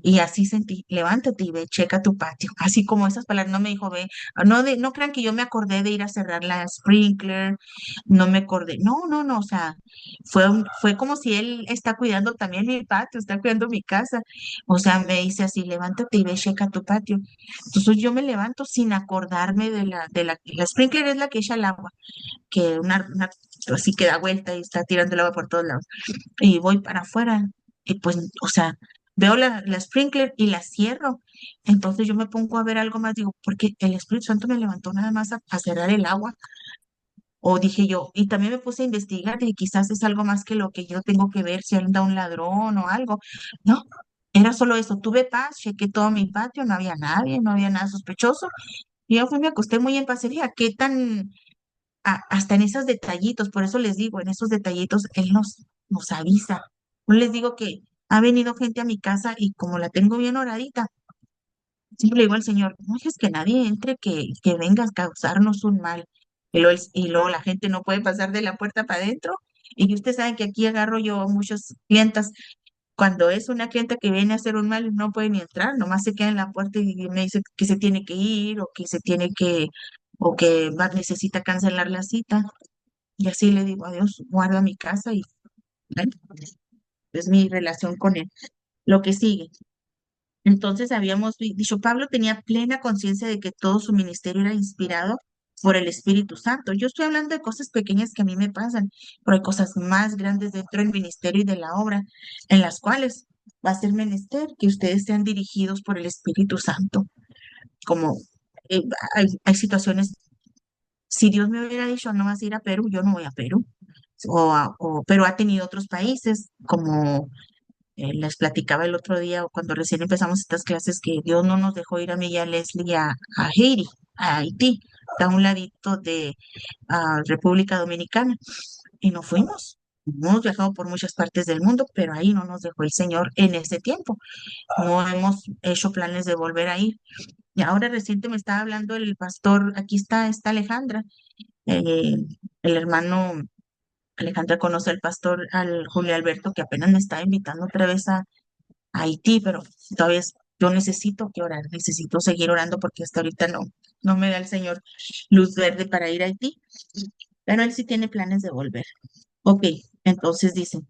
Y así sentí, levántate y ve, checa tu patio. Así como esas palabras, no me dijo, ve, no crean que yo me acordé de ir a cerrar la sprinkler, no me acordé, no, no, no, o sea, fue como si él está cuidando también mi patio, está cuidando mi casa. O sea, me dice así, levántate y ve, checa tu patio. Entonces yo me levanto sin acordarme la sprinkler es la que echa el agua, que así que da vuelta y está tirando el agua por todos lados y voy para afuera. Y pues, o sea, veo la sprinkler y la cierro. Entonces yo me pongo a ver algo más, digo, porque el Espíritu Santo me levantó nada más a cerrar el agua. O dije yo, y también me puse a investigar, y quizás es algo más que lo que yo tengo que ver, si anda un ladrón o algo. No, era solo eso. Tuve paz, chequé todo mi patio, no había nadie, no había nada sospechoso. Y yo fui, me acosté muy en paz. Y dije, qué tan hasta en esos detallitos, por eso les digo, en esos detallitos Él nos avisa. No les digo que ha venido gente a mi casa y como la tengo bien oradita, siempre le digo al Señor, no dejes que nadie entre que venga a causarnos un mal. Y luego la gente no puede pasar de la puerta para adentro. Y ustedes saben que aquí agarro yo a muchas clientas. Cuando es una clienta que viene a hacer un mal, no puede ni entrar, nomás se queda en la puerta y me dice que se tiene que ir o que necesita cancelar la cita. Y así le digo, adiós, guarda mi casa y bueno, es mi relación con él. Lo que sigue. Entonces habíamos dicho, Pablo tenía plena conciencia de que todo su ministerio era inspirado por el Espíritu Santo. Yo estoy hablando de cosas pequeñas que a mí me pasan, pero hay cosas más grandes dentro del ministerio y de la obra, en las cuales va a ser menester que ustedes sean dirigidos por el Espíritu Santo. Como eh, hay situaciones, si Dios me hubiera dicho no vas a ir a Perú, yo no voy a Perú. Pero ha tenido otros países, como les platicaba el otro día cuando recién empezamos estas clases, que Dios no nos dejó ir a mí y a Leslie a Haití, a Haití, está a un ladito de República Dominicana, y no fuimos. Hemos viajado por muchas partes del mundo, pero ahí no nos dejó el Señor en ese tiempo. No hemos hecho planes de volver a ir. Y ahora reciente me estaba hablando el pastor, aquí está Alejandra, eh, el hermano Alejandra conoce al pastor, al Julio Alberto, que apenas me está invitando otra vez a Haití, pero todavía yo necesito que orar, necesito seguir orando porque hasta ahorita no me da el Señor luz verde para ir a Haití, pero él sí tiene planes de volver. Ok, entonces dicen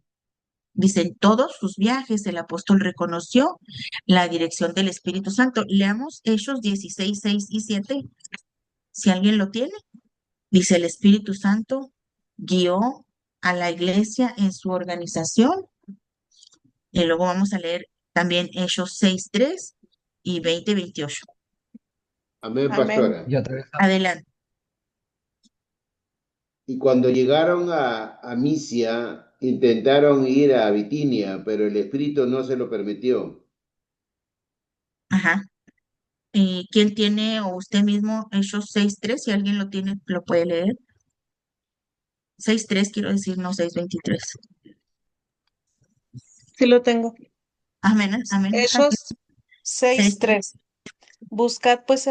todos sus viajes, el apóstol reconoció la dirección del Espíritu Santo. Leamos Hechos 16, 6 y 7, si alguien lo tiene. Dice, el Espíritu Santo guió a la iglesia en su organización. Y luego vamos a leer también Hechos 6:3 y 20:28. Amén, Amén. pastora. Y otra vez, Adelante. Y cuando llegaron a Misia, intentaron ir a Bitinia, pero el Espíritu no se lo permitió. Ajá. ¿Quién tiene o usted mismo Hechos 6:3? Si alguien lo tiene, lo puede leer. 6:3 quiero decir, no 6:23. Sí lo tengo. Amén, amén. Ajá. Hechos 6:3. Buscad pues,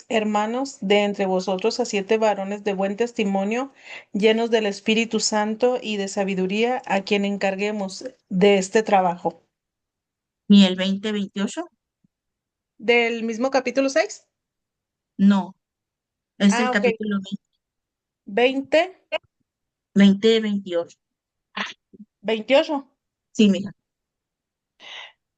hermanos, de entre vosotros a 7 varones de buen testimonio, llenos del Espíritu Santo y de sabiduría, a quien encarguemos de este trabajo. ¿Y el 20:28? ¿Del mismo capítulo 6? No, es el Ah, ok. capítulo 20, 20:28. 28. Sí, mija.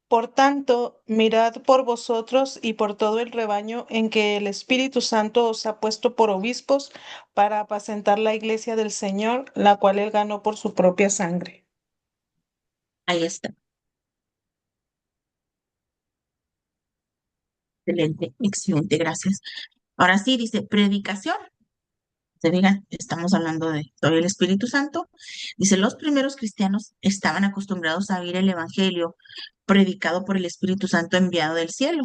Por tanto, mirad por vosotros y por todo el rebaño en que el Espíritu Santo os ha puesto por obispos para apacentar la iglesia del Señor, la cual él ganó por su propia sangre. Ahí está. Excelente, excelente, gracias. Ahora sí, dice predicación. Se digan, estamos hablando de todo el Espíritu Santo. Dice, los primeros cristianos estaban acostumbrados a oír el Evangelio predicado por el Espíritu Santo enviado del cielo.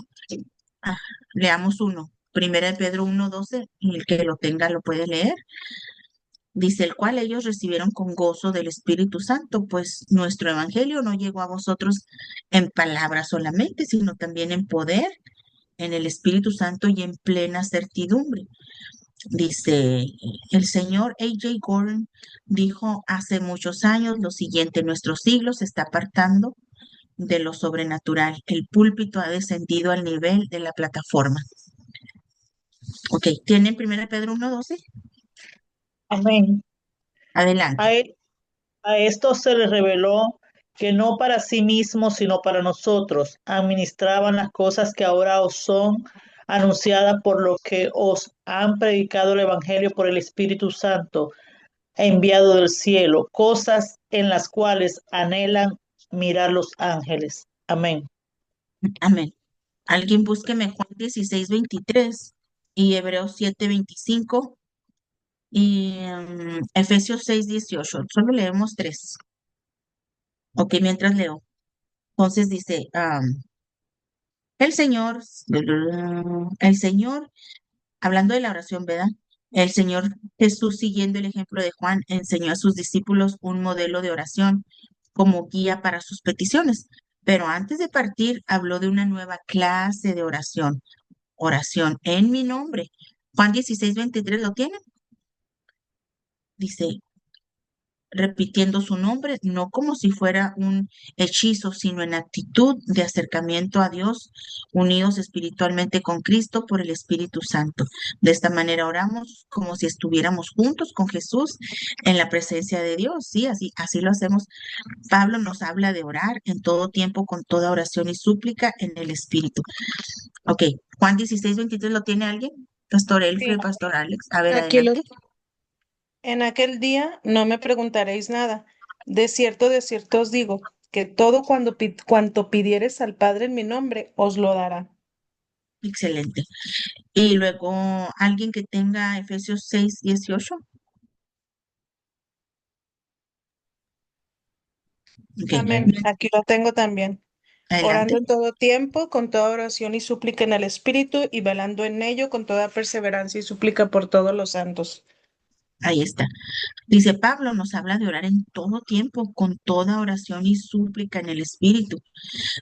Ah, leamos uno. Primera de Pedro 1:12, y el que lo tenga lo puede leer. Dice, el cual ellos recibieron con gozo del Espíritu Santo, pues nuestro Evangelio no llegó a vosotros en palabras solamente, sino también en poder, en el Espíritu Santo y en plena certidumbre. Dice, el señor A.J. Gordon dijo hace muchos años lo siguiente: nuestro siglo se está apartando de lo sobrenatural. El púlpito ha descendido al nivel de la plataforma. Ok, ¿tienen 1 Pedro 1:12? Amén. Adelante. A él, a esto se les reveló que no para sí mismos, sino para nosotros, administraban las cosas que ahora os son anunciadas por los que os han predicado el Evangelio por el Espíritu Santo, enviado del cielo, cosas en las cuales anhelan mirar los ángeles. Amén. Amén. Alguien búsqueme Juan 16:23 y Hebreos 7:25 y Efesios 6:18. Solo leemos 3. Ok, mientras leo. Entonces dice, el Señor, el Señor, hablando de la oración, ¿verdad? El Señor Jesús, siguiendo el ejemplo de Juan, enseñó a sus discípulos un modelo de oración como guía para sus peticiones. Pero antes de partir, habló de una nueva clase de oración, oración en mi nombre. Juan 16:23, ¿lo tienen? Dice, repitiendo su nombre, no como si fuera un hechizo, sino en actitud de acercamiento a Dios, unidos espiritualmente con Cristo por el Espíritu Santo. De esta manera oramos como si estuviéramos juntos con Jesús en la presencia de Dios. Sí, así lo hacemos. Pablo nos habla de orar en todo tiempo, con toda oración y súplica en el Espíritu. Ok, Juan 16:23, ¿lo tiene alguien? Pastor Sí, Elfred, Pastor Alex. A ver, aquí lo. adelante. En aquel día no me preguntaréis nada. De cierto os digo, que todo cuanto pidiereis al Padre en mi nombre, os lo dará. Excelente. Y luego alguien que tenga Efesios 6:18. Ok, Amén. Aquí lo tengo también. Orando adelante. en todo tiempo, con toda oración y súplica en el Espíritu, y velando en ello con toda perseverancia y súplica por todos los santos. Ahí está. Dice Pablo, nos habla de orar en todo tiempo, con toda oración y súplica en el Espíritu.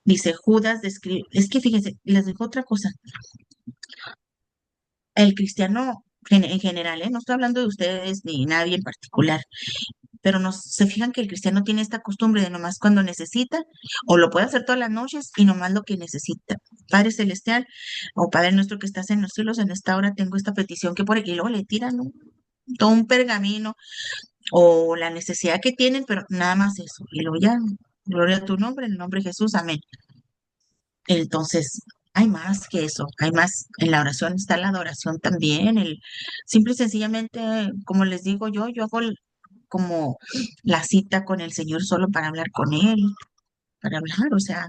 Dice Judas, describe, es que fíjense, les digo otra cosa. El cristiano en general, no estoy hablando de ustedes ni nadie en particular, pero se fijan que el cristiano tiene esta costumbre de nomás cuando necesita, o lo puede hacer todas las noches y nomás lo que necesita. Padre Celestial, o Padre nuestro que estás en los cielos, en esta hora tengo esta petición que por aquí, y luego le tiran todo un pergamino o la necesidad que tienen, pero nada más eso. Y luego ya, gloria a tu nombre, en el nombre de Jesús, amén. Entonces, hay más que eso, hay más. En la oración está la adoración también, simple y sencillamente, como les digo yo hago como la cita con el Señor solo para hablar con Él, para hablar, o sea,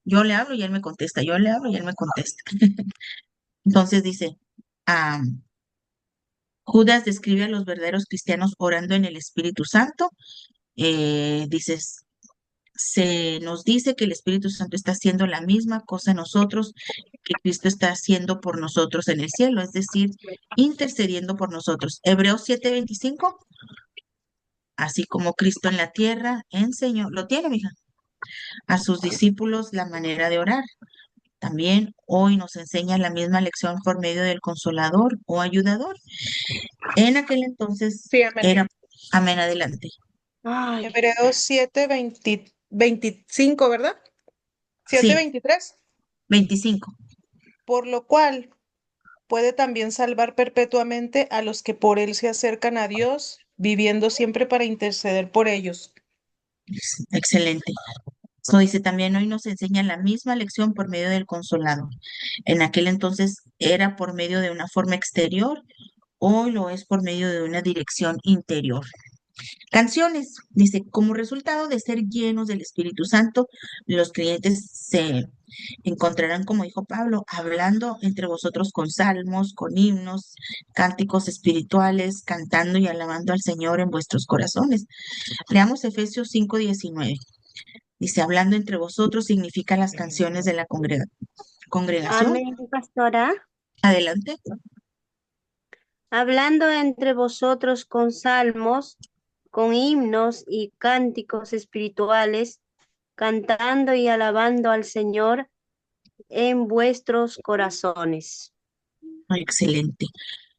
yo le hablo y Él me contesta, yo le hablo y Él me contesta. Entonces dice, ah, Judas describe a los verdaderos cristianos orando en el Espíritu Santo. Dices, se nos dice que el Espíritu Santo está haciendo la misma cosa en nosotros que Cristo está haciendo por nosotros en el cielo, es decir, intercediendo por nosotros. Hebreos 7:25, así como Cristo en la tierra enseñó, lo tiene, mija, a sus discípulos la manera de orar. También hoy nos enseña la misma lección por medio del Consolador o Ayudador. En aquel entonces Sí, amén. era, amén, adelante. Ay, Hebreos 7:25, ¿verdad? Sí, 7:23. 25. Por lo cual puede también salvar perpetuamente a los que por él se acercan a Dios, viviendo siempre para interceder por ellos. Excelente. Eso dice también, hoy nos enseña la misma lección por medio del Consolador. En aquel entonces era por medio de una forma exterior, hoy lo es por medio de una dirección interior. Canciones, dice, como resultado de ser llenos del Espíritu Santo, los creyentes se encontrarán, como dijo Pablo, hablando entre vosotros con salmos, con himnos, cánticos espirituales, cantando y alabando al Señor en vuestros corazones. Leamos Efesios 5:19. Dice, hablando entre vosotros significa las canciones de la congregación. Amén, pastora. Adelante. Hablando entre vosotros con salmos, con himnos y cánticos espirituales, cantando y alabando al Señor en vuestros corazones. Excelente.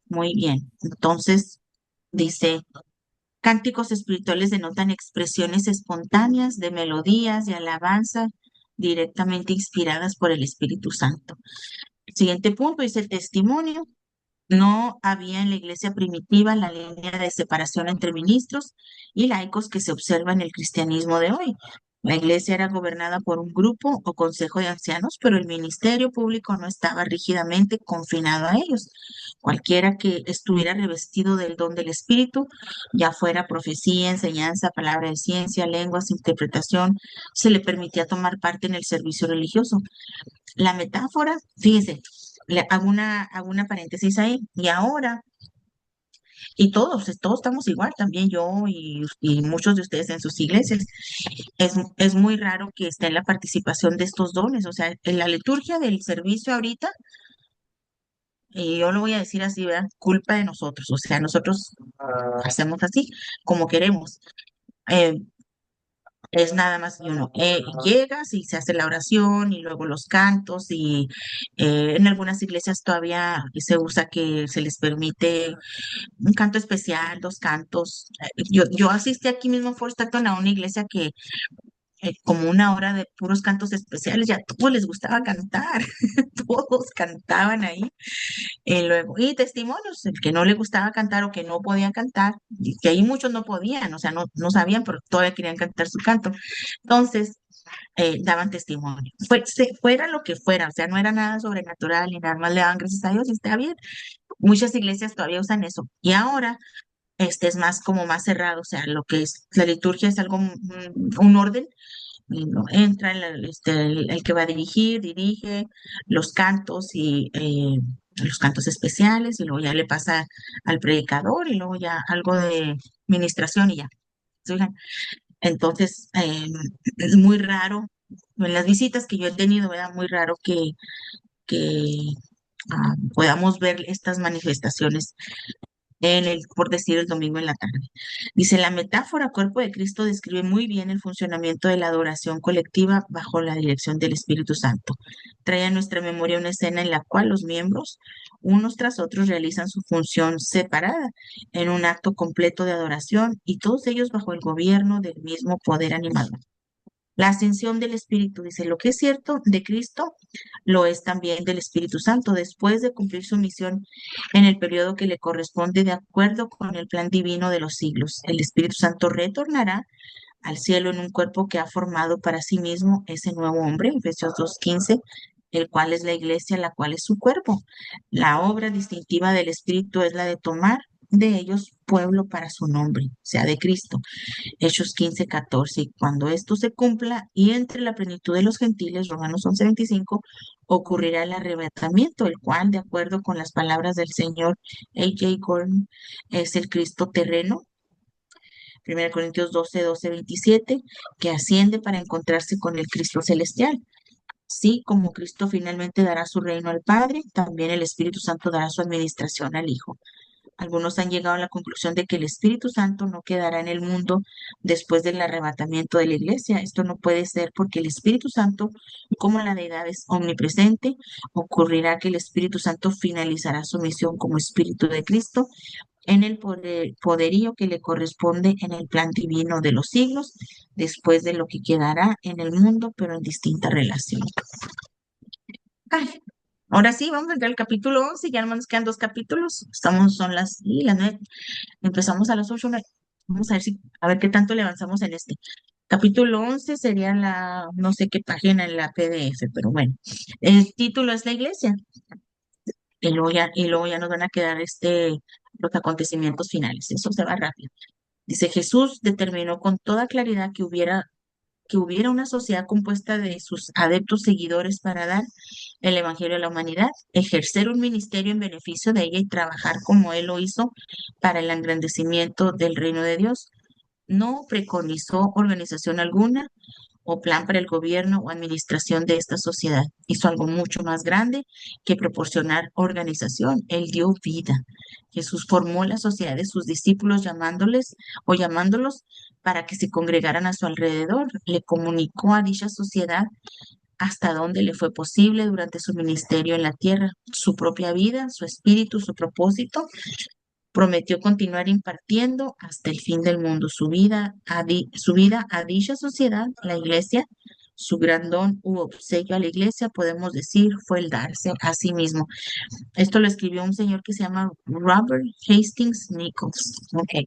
Muy bien. Entonces, dice, cánticos espirituales denotan expresiones espontáneas de melodías, de alabanza, directamente inspiradas por el Espíritu Santo. El siguiente punto dice el testimonio. No había en la iglesia primitiva la línea de separación entre ministros y laicos que se observa en el cristianismo de hoy. La iglesia era gobernada por un grupo o consejo de ancianos, pero el ministerio público no estaba rígidamente confinado a ellos. Cualquiera que estuviera revestido del don del Espíritu, ya fuera profecía, enseñanza, palabra de ciencia, lenguas, interpretación, se le permitía tomar parte en el servicio religioso. La metáfora, fíjese, hago una paréntesis ahí, y ahora, y todos estamos igual, también yo y muchos de ustedes en sus iglesias, es muy raro que esté en la participación de estos dones, o sea, en la liturgia del servicio ahorita, y yo lo voy a decir así, ¿verdad? Culpa de nosotros, o sea, nosotros hacemos así como queremos. Eh, Es nada más que uno llegas y se hace la oración y luego los cantos y en algunas iglesias todavía se usa que se les permite un canto especial, dos cantos. Yo asistí aquí mismo en Fort Stockton a una iglesia que como una hora de puros cantos especiales, ya a todos les gustaba cantar, todos cantaban ahí. Luego, y testimonios, el que no le gustaba cantar o que no podía cantar, y que ahí muchos no podían, o sea, no sabían, pero todavía querían cantar su canto. Entonces, daban testimonio. Fuera lo que fuera, o sea, no era nada sobrenatural ni nada más le daban gracias a Dios y está bien. Muchas iglesias todavía usan eso. Y ahora, este es más como más cerrado, o sea, lo que es la liturgia es algo, un orden. Y no, entra el que va a dirigir, dirige los cantos y los cantos especiales y luego ya le pasa al predicador y luego ya algo de ministración y ya. ¿Se fijan? Entonces, es muy raro, en las visitas que yo he tenido, ¿verdad? Muy raro que podamos ver estas manifestaciones por decir, el domingo en la tarde. Dice, la metáfora cuerpo de Cristo describe muy bien el funcionamiento de la adoración colectiva bajo la dirección del Espíritu Santo. Trae a nuestra memoria una escena en la cual los miembros, unos tras otros, realizan su función separada en un acto completo de adoración y todos ellos bajo el gobierno del mismo poder animador. La ascensión del Espíritu, dice, lo que es cierto de Cristo, lo es también del Espíritu Santo, después de cumplir su misión en el periodo que le corresponde de acuerdo con el plan divino de los siglos. El Espíritu Santo retornará al cielo en un cuerpo que ha formado para sí mismo ese nuevo hombre, Efesios 2:15, el cual es la iglesia, la cual es su cuerpo. La obra distintiva del Espíritu es la de tomar de ellos pueblo para su nombre, o sea, de Cristo. Hechos 15:14. Y cuando esto se cumpla y entre la plenitud de los gentiles, Romanos 11:25, ocurrirá el arrebatamiento, el cual, de acuerdo con las palabras del señor A.J. Gordon, es el Cristo terreno. 1 Corintios 12:27, que asciende para encontrarse con el Cristo celestial. Sí, como Cristo finalmente dará su reino al Padre, también el Espíritu Santo dará su administración al Hijo. Algunos han llegado a la conclusión de que el Espíritu Santo no quedará en el mundo después del arrebatamiento de la iglesia. Esto no puede ser porque el Espíritu Santo, como la deidad es omnipresente, ocurrirá que el Espíritu Santo finalizará su misión como Espíritu de Cristo en el poderío que le corresponde en el plan divino de los siglos, después de lo que quedará en el mundo, pero en distinta relación. Ay, ahora sí, vamos a entrar al capítulo 11, ya nos quedan 2 capítulos, son las 9, empezamos a las 8, vamos a ver a ver qué tanto le avanzamos en este. Capítulo 11 sería no sé qué página en la PDF, pero bueno, el título es la iglesia, y luego ya nos van a quedar los acontecimientos finales, eso se va rápido. Dice, Jesús determinó con toda claridad que hubiera una sociedad compuesta de sus adeptos seguidores para dar el Evangelio a la humanidad, ejercer un ministerio en beneficio de ella y trabajar como Él lo hizo para el engrandecimiento del reino de Dios. No preconizó organización alguna o plan para el gobierno o administración de esta sociedad. Hizo algo mucho más grande que proporcionar organización. Él dio vida. Jesús formó la sociedad de sus discípulos llamándolos para que se congregaran a su alrededor. Le comunicó a dicha sociedad hasta donde le fue posible durante su ministerio en la tierra, su propia vida, su espíritu, su propósito. Prometió continuar impartiendo hasta el fin del mundo su vida a dicha sociedad, la iglesia. Su gran don u obsequio a la iglesia, podemos decir, fue el darse a sí mismo. Esto lo escribió un señor que se llama Robert Hastings Nichols. Ok,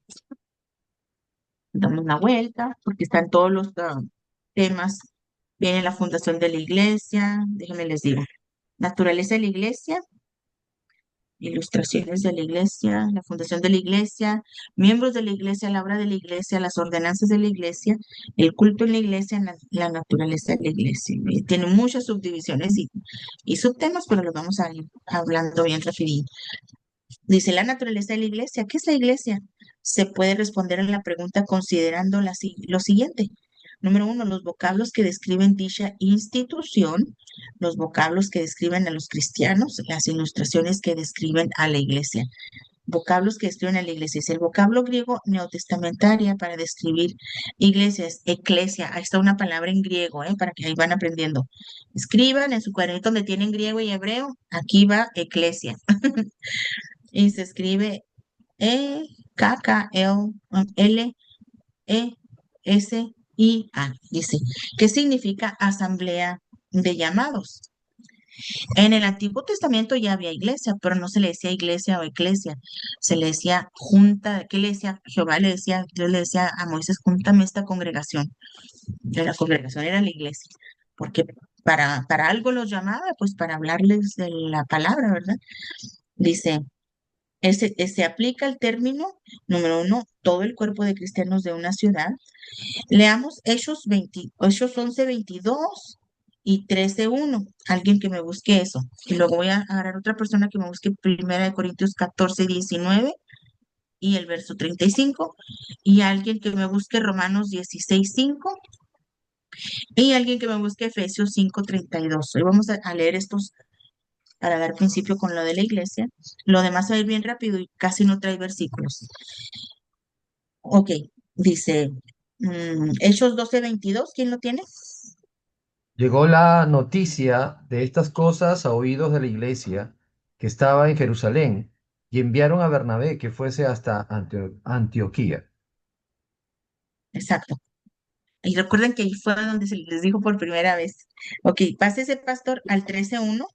damos una vuelta porque están todos los temas. Viene la fundación de la iglesia, déjenme les digo. Naturaleza de la iglesia, ilustraciones de la iglesia, la fundación de la iglesia, miembros de la iglesia, la obra de la iglesia, las ordenanzas de la iglesia, el culto en la iglesia, la naturaleza de la iglesia. Tiene muchas subdivisiones y subtemas, pero los vamos a ir hablando bien rapidito. Dice la naturaleza de la iglesia. ¿Qué es la iglesia? Se puede responder a la pregunta considerando lo siguiente. Número 1, los vocablos que describen dicha institución, los vocablos que describen a los cristianos, las ilustraciones que describen a la iglesia. Vocablos que describen a la iglesia. Es el vocablo griego neotestamentaria para describir iglesias, eclesia. Ahí está una palabra en griego, para que ahí van aprendiendo. Escriban en su cuadernito donde tienen griego y hebreo. Aquí va eclesia. Y se escribe EKKLESIA. Dice, ¿qué significa asamblea de llamados? En el Antiguo Testamento ya había iglesia, pero no se le decía iglesia o eclesia, se le decía junta. ¿Qué le decía? Dios le decía a Moisés, júntame esta congregación. La congregación era la iglesia, porque para algo los llamaba, pues para hablarles de la palabra, ¿verdad? Dice, se aplica el término, número 1, todo el cuerpo de cristianos de una ciudad. Leamos Hechos 11:22 y 13:1. Alguien que me busque eso. Y luego voy a agarrar otra persona que me busque 1 Corintios 14:19 y el verso 35. Y alguien que me busque Romanos 16:5. Y alguien que me busque Efesios 5:32. Hoy vamos a leer estos para dar principio con lo de la iglesia. Lo demás va a ir bien rápido y casi no trae versículos. Ok, dice Hechos 12:22, ¿quién lo tiene? Llegó la noticia de estas cosas a oídos de la iglesia que estaba en Jerusalén y enviaron a Bernabé que fuese hasta Antioquía. Exacto. Y recuerden que ahí fue donde se les dijo por primera vez. Ok, pase ese pastor al 13:1,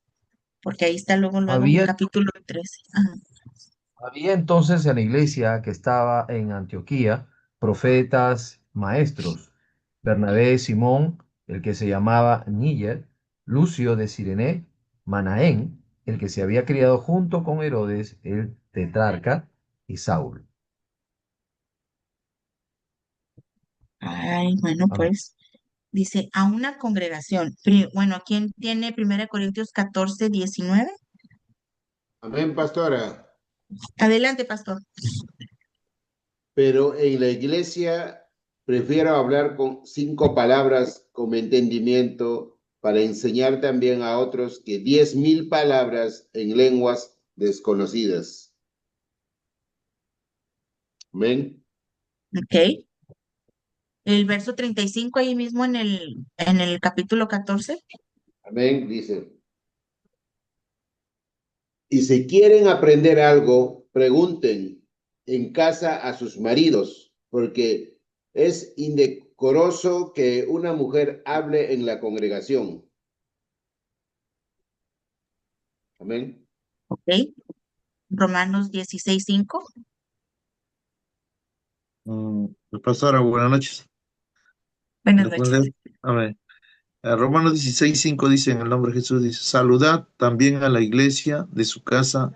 porque ahí está luego, Había, capítulo 13. Ajá. había entonces en la iglesia que estaba en Antioquía profetas, maestros, Bernabé, Simón, el que se llamaba Níger, Lucio de Cirene, Manaén, el que se había criado junto con Herodes, el tetrarca, y Saulo. Ay, bueno, Amén. pues dice a una congregación. Bueno, ¿quién tiene 1 Corintios 14, 19? Amén, pastora. Adelante, pastor. Pero en la iglesia prefiero hablar con 5 palabras con entendimiento para enseñar también a otros que 10,000 palabras en lenguas desconocidas. Amén. Ok. El verso 35 ahí mismo en el capítulo 14. Amén, dice. Y si quieren aprender algo, pregunten en casa a sus maridos, porque es indecoroso que una mujer hable en la congregación. Amén. Ok. Romanos 16, 5. Pastora, buenas noches. Buenas ¿Le puedo noches. leer? Amén. Romanos 16:5 dice en el nombre de Jesús, dice, saludad también a la iglesia de su casa,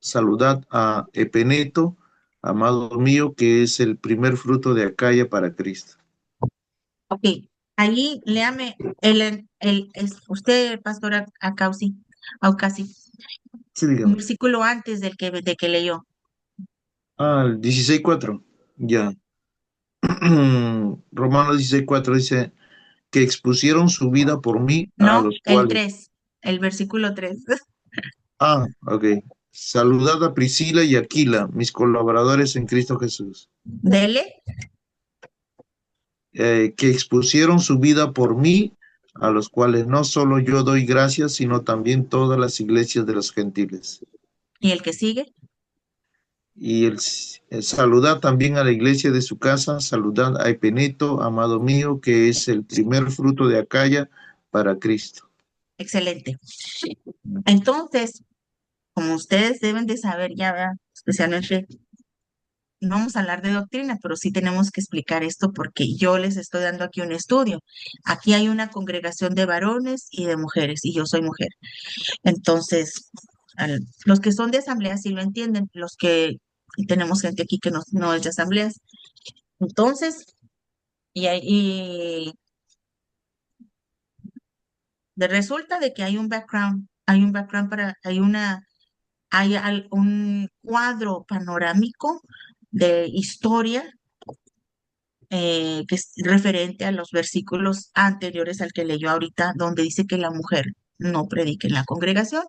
saludad a Epeneto, amado mío, que es el primer fruto de Acaya para Cristo. Ok. Ahí léame usted, pastora Acausi, Aucasi, Sí, un dígame. versículo antes de que leyó. El 16:4, ya. Romanos 16:4 dice que expusieron su vida por mí, a No, los el cuales. 3, el versículo 3. Ok. Saludad a Priscila y Aquila, mis colaboradores en Cristo Jesús, Dele. que expusieron su vida por mí, a los cuales no solo yo doy gracias, sino también todas las iglesias de los gentiles. ¿Y el que sigue? Y saludad también a la iglesia de su casa, saludad a Epeneto, amado mío, que es el primer fruto de Acaya para Cristo. Excelente. Entonces, como ustedes deben de saber ya, ¿verdad? Especialmente, no vamos a hablar de doctrina, pero sí tenemos que explicar esto porque yo les estoy dando aquí un estudio. Aquí hay una congregación de varones y de mujeres, y yo soy mujer. Entonces, los que son de asambleas sí lo entienden, los que y tenemos gente aquí que no es de asambleas. Entonces, y resulta de que hay un background hay un cuadro panorámico de historia que es referente a los versículos anteriores al que leyó ahorita, donde dice que la mujer no predique en la congregación.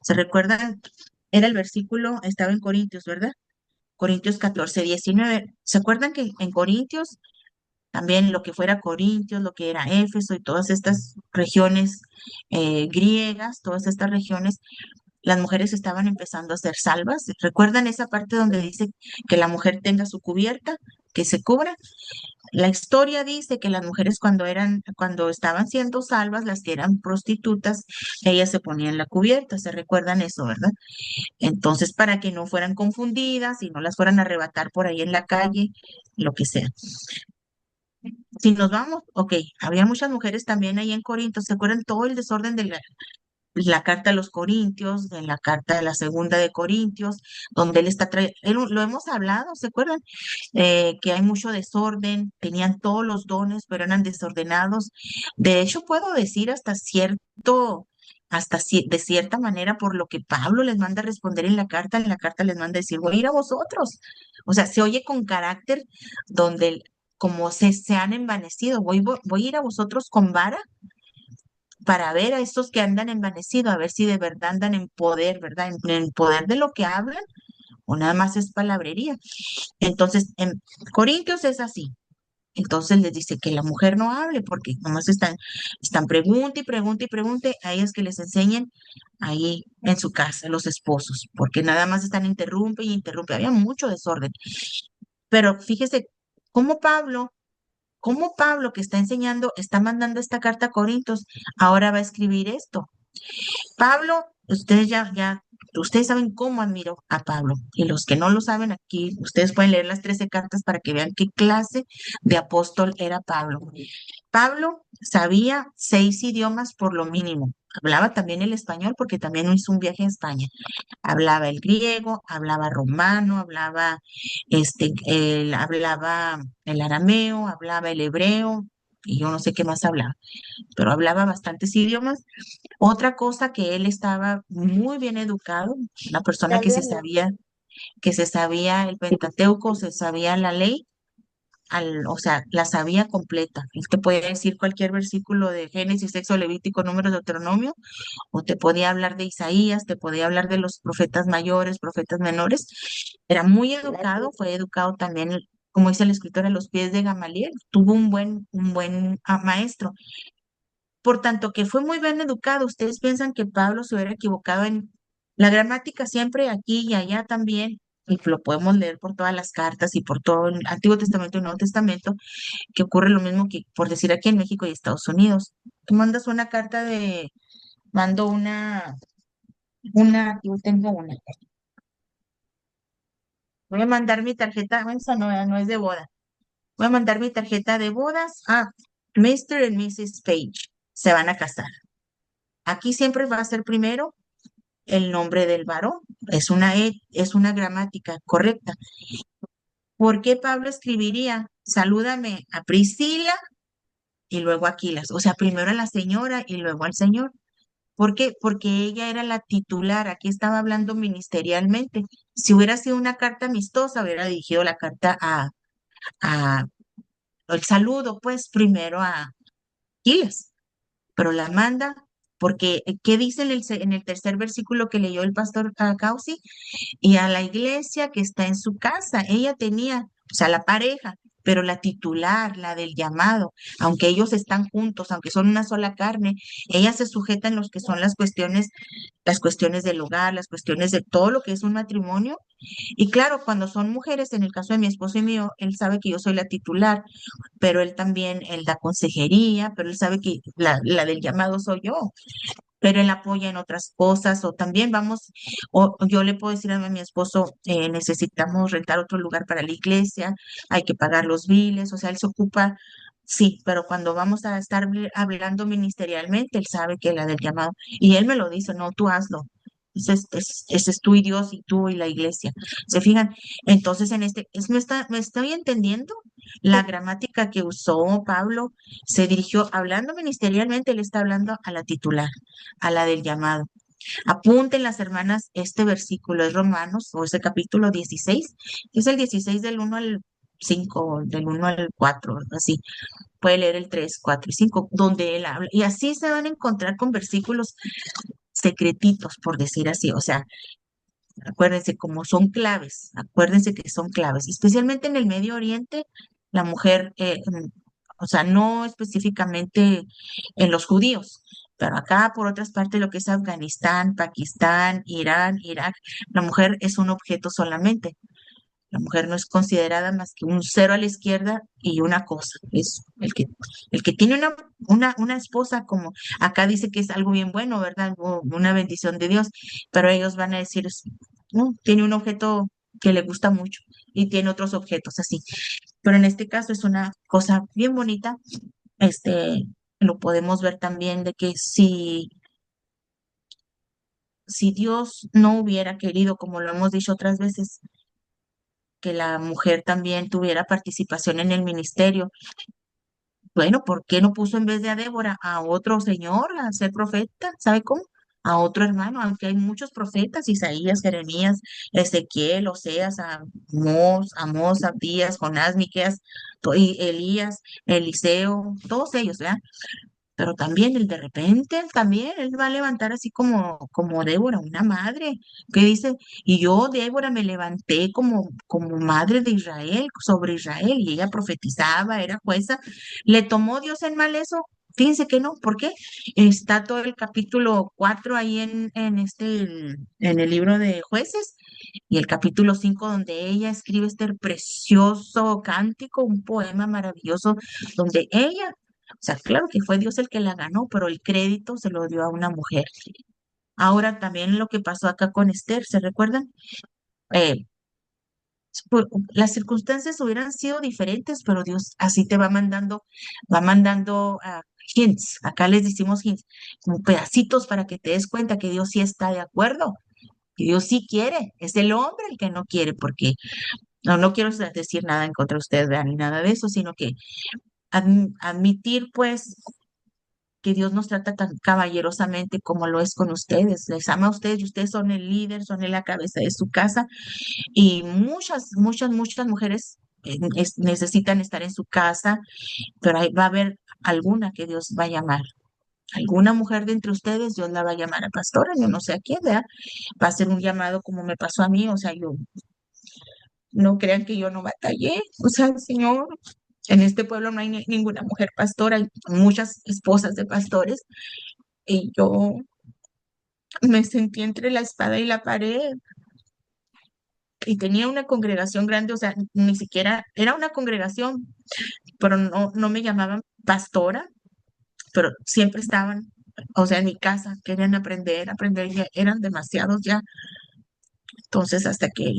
¿Se recuerdan? Era el versículo, estaba en Corintios, ¿verdad? Corintios 14, 19. ¿Se acuerdan que en Corintios, también lo que fuera Corintios, lo que era Éfeso y todas estas regiones griegas, todas estas regiones, las mujeres estaban empezando a ser salvas? ¿Recuerdan esa parte donde dice que la mujer tenga su cubierta, que se cubra? La historia dice que las mujeres cuando estaban siendo salvas, las que eran prostitutas, ellas se ponían la cubierta, ¿se recuerdan eso, verdad? Entonces, para que no fueran confundidas y no las fueran a arrebatar por ahí en la calle, lo que sea. Si nos vamos, ok, había muchas mujeres también ahí en Corinto, ¿se acuerdan todo el desorden de la carta a los Corintios, de la carta de la segunda de Corintios, donde él está trayendo, lo hemos hablado, ¿se acuerdan? Que hay mucho desorden, tenían todos los dones, pero eran desordenados. De hecho, puedo decir de cierta manera, por lo que Pablo les manda a responder en la carta les manda a decir, voy a ir a vosotros. O sea, se oye con carácter donde como se han envanecido, voy a ir a vosotros con vara para ver a estos que andan envanecidos, a ver si de verdad andan en poder, ¿verdad? En poder de lo que hablan o nada más es palabrería. Entonces, en Corintios es así. Entonces les dice que la mujer no hable porque nomás están pregunte y pregunte y pregunte a ellas que les enseñen ahí en su casa, los esposos, porque nada más están interrumpe y interrumpe. Había mucho desorden. Pero fíjese cómo Pablo que está enseñando, está mandando esta carta a Corintios, ahora va a escribir esto. Pablo, ustedes saben cómo admiro a Pablo. Y los que no lo saben aquí, ustedes pueden leer las 13 cartas para que vean qué clase de apóstol era Pablo. Pablo sabía 6 idiomas por lo mínimo. hablaba también el español porque también hizo un viaje a España. Hablaba el griego, hablaba romano, hablaba el arameo, hablaba el hebreo, y yo no sé qué más hablaba, pero hablaba bastantes idiomas. Otra cosa que él estaba muy bien educado, una persona Italiano. que se sabía el Pentateuco, se sabía la ley, o sea, la sabía completa. Él te podía decir cualquier versículo de Génesis, Éxodo, Levítico, Números, Deuteronomio, o te podía hablar de Isaías, te podía hablar de los profetas mayores, profetas menores. Era muy educado, fue educado también, como dice el escritor, a los pies de Gamaliel. Tuvo un buen maestro. Por tanto, que fue muy bien educado. Ustedes piensan que Pablo se hubiera equivocado en la gramática siempre aquí y allá también, y lo podemos leer por todas las cartas y por todo el Antiguo Testamento y Nuevo Testamento, que ocurre lo mismo que, por decir, aquí en México y Estados Unidos. Tú mandas una carta mando yo tengo una. Voy a mandar mi tarjeta, esa no es de boda. Voy a mandar mi tarjeta de bodas a Mr. and Mrs. Page. Se van a casar. Aquí siempre va a ser primero el nombre del varón. Es una gramática correcta. ¿Por qué Pablo escribiría, salúdame a Priscila y luego a Aquilas? O sea, primero a la señora y luego al señor. ¿Por qué? Porque ella era la titular. Aquí estaba hablando ministerialmente. Si hubiera sido una carta amistosa, hubiera dirigido la carta a el saludo, pues primero a Aquiles, pero la manda porque, ¿qué dice en el tercer versículo que leyó el pastor Causi? Y a la iglesia que está en su casa. Ella tenía, o sea, la pareja, pero la titular, la del llamado, aunque ellos están juntos, aunque son una sola carne, ella se sujeta en los que son las cuestiones del hogar, las cuestiones de todo lo que es un matrimonio. Y claro, cuando son mujeres, en el caso de mi esposo y mío, él sabe que yo soy la titular, pero él da consejería, pero él sabe que la del llamado soy yo, pero él apoya en otras cosas, o también o yo le puedo decir a mi esposo, necesitamos rentar otro lugar para la iglesia, hay que pagar los biles, o sea, él se ocupa, sí, pero cuando vamos a estar hablando ministerialmente, él sabe que la del llamado, y él me lo dice, no, tú hazlo. Ese es tú y Dios y tú y la iglesia. ¿Se fijan? Entonces, me estoy entendiendo la gramática que usó Pablo. Se dirigió, hablando ministerialmente, él está hablando a la titular, a la del llamado. Apunten las hermanas, este versículo es Romanos, o ese capítulo 16, que es el 16 del 1 al 5, del 1 al 4, así. Puede leer el 3, 4 y 5, donde él habla. Y así se van a encontrar con versículos secretitos, por decir así. O sea, acuérdense, como son claves, acuérdense que son claves, especialmente en el Medio Oriente, la mujer, o sea, no específicamente en los judíos, pero acá por otras partes, lo que es Afganistán, Pakistán, Irán, Irak, la mujer es un objeto solamente. La mujer no es considerada más que un cero a la izquierda y una cosa. Es el que tiene una esposa, como acá dice que es algo bien bueno, ¿verdad? Una bendición de Dios, pero ellos van a decir, no, tiene un objeto que le gusta mucho y tiene otros objetos así. Pero en este caso es una cosa bien bonita. Este, lo podemos ver también de que si Dios no hubiera querido, como lo hemos dicho otras veces, que la mujer también tuviera participación en el ministerio. Bueno, ¿por qué no puso en vez de a Débora a otro señor a ser profeta? ¿Sabe cómo? A otro hermano, aunque hay muchos profetas, Isaías, Jeremías, Ezequiel, Oseas, Amós, Abdías, Jonás, Miqueas, y Elías, Eliseo, todos ellos, ¿verdad? Pero también de repente, también él va a levantar así como Débora, una madre, que dice, y yo, Débora, me levanté como madre de Israel, sobre Israel, y ella profetizaba, era jueza. ¿Le tomó Dios en mal eso? Fíjense que no, ¿por qué? Está todo el capítulo 4 ahí en el libro de Jueces, y el capítulo 5 donde ella escribe este precioso cántico, un poema maravilloso, donde ella, o sea, claro que fue Dios el que la ganó, pero el crédito se lo dio a una mujer. Ahora también lo que pasó acá con Esther, ¿se recuerdan? Eh, las circunstancias hubieran sido diferentes, pero Dios así te va mandando hints, acá les decimos hints, como pedacitos para que te des cuenta que Dios sí está de acuerdo, que Dios sí quiere, es el hombre el que no quiere, porque no quiero decir nada en contra de ustedes, vean, ni nada de eso, sino que admitir pues que Dios nos trata tan caballerosamente como lo es con ustedes, les ama a ustedes y ustedes son el líder, son la cabeza de su casa y muchas mujeres necesitan estar en su casa, pero ahí va a haber alguna que Dios va a llamar. Alguna mujer de entre ustedes, Dios la va a llamar a pastora, yo no sé a quién, ¿verdad? Va a ser un llamado como me pasó a mí, o sea, yo no crean que yo no batallé, o sea, el Señor, en este pueblo no hay ninguna mujer pastora, hay muchas esposas de pastores, y yo me sentí entre la espada y la pared, y tenía una congregación grande, o sea, ni siquiera era una congregación, pero no me llamaban pastora, pero siempre estaban, o sea, en mi casa, querían aprender, ya eran demasiados ya. Entonces, hasta que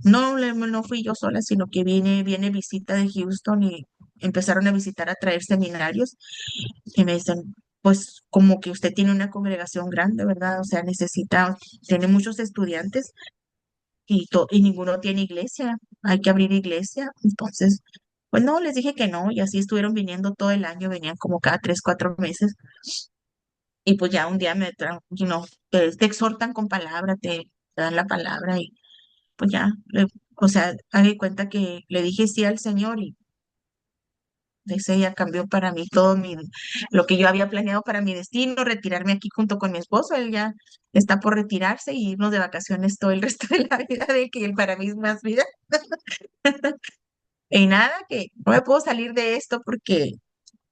no fui yo sola, sino que viene visita de Houston y empezaron a visitar, a traer seminarios y me dicen, pues como que usted tiene una congregación grande, ¿verdad? O sea, tiene muchos estudiantes y ninguno tiene iglesia, hay que abrir iglesia. Entonces, pues no, les dije que no y así estuvieron viniendo todo el año, venían como cada 3, 4 meses y pues ya un día te exhortan con palabra, te dan la palabra y pues ya, o sea, haga de cuenta que le dije sí al Señor y ese día cambió para mí lo que yo había planeado para mi destino, retirarme aquí junto con mi esposo, él ya está por retirarse y irnos de vacaciones todo el resto de la vida de que él para mí es más vida. Y nada, que no me puedo salir de esto porque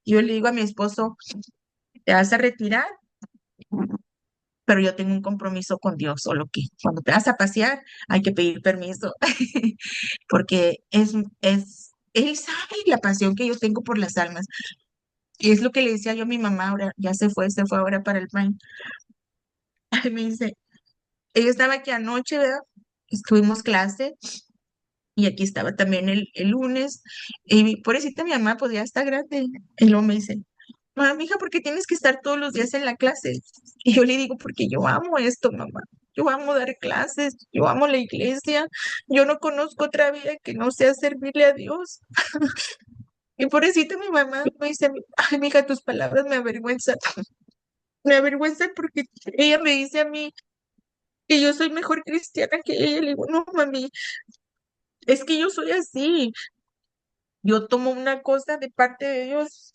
yo le digo a mi esposo, te vas a retirar, pero yo tengo un compromiso con Dios, solo que cuando te vas a pasear hay que pedir permiso, porque él sabe la pasión que yo tengo por las almas. Y es lo que le decía yo a mi mamá, ahora ya se fue ahora para el país. Me dice, ella estaba aquí anoche, ¿verdad? Estuvimos clase y aquí estaba también el lunes. Y pobrecita mi mamá, pues ya está grande. Y luego me dice, mamá, mija, ¿por qué tienes que estar todos los días en la clase? Y yo le digo, porque yo amo esto, mamá. Yo amo dar clases, yo amo la iglesia. Yo no conozco otra vida que no sea servirle a Dios. Y pobrecita mi mamá me dice, ay, mija, tus palabras me avergüenzan. Me avergüenzan porque ella me dice a mí que yo soy mejor cristiana que ella. Le digo, no, mami, es que yo soy así. Yo tomo una cosa de parte de Dios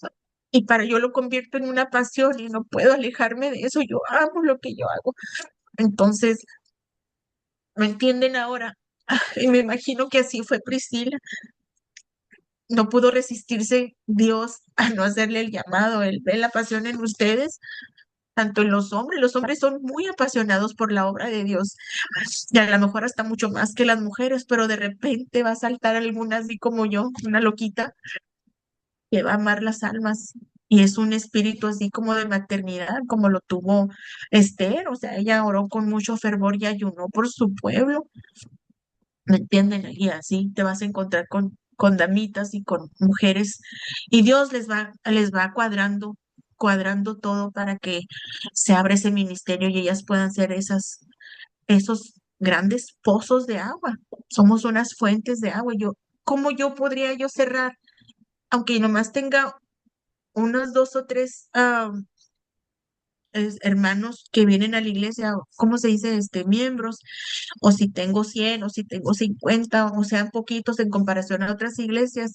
y yo lo convierto en una pasión y no puedo alejarme de eso. Yo amo lo que yo hago. Entonces, ¿me entienden ahora? Y me imagino que así fue Priscila. No pudo resistirse Dios a no hacerle el llamado. Él ve la pasión en ustedes, tanto en los hombres. Los hombres son muy apasionados por la obra de Dios y a lo mejor hasta mucho más que las mujeres, pero de repente va a saltar alguna así como yo, una loquita, que va a amar las almas. Y es un espíritu así como de maternidad, como lo tuvo Esther. O sea, ella oró con mucho fervor y ayunó por su pueblo. ¿Me entienden? Y así te vas a encontrar con damitas y con mujeres. Y Dios les va cuadrando todo para que se abra ese ministerio y ellas puedan ser esos grandes pozos de agua. Somos unas fuentes de agua. ¿Cómo yo podría yo cerrar? Aunque nomás tenga unos 2 o 3 hermanos que vienen a la iglesia, ¿cómo se dice? Miembros, o si tengo 100, o si tengo 50, o sean poquitos en comparación a otras iglesias,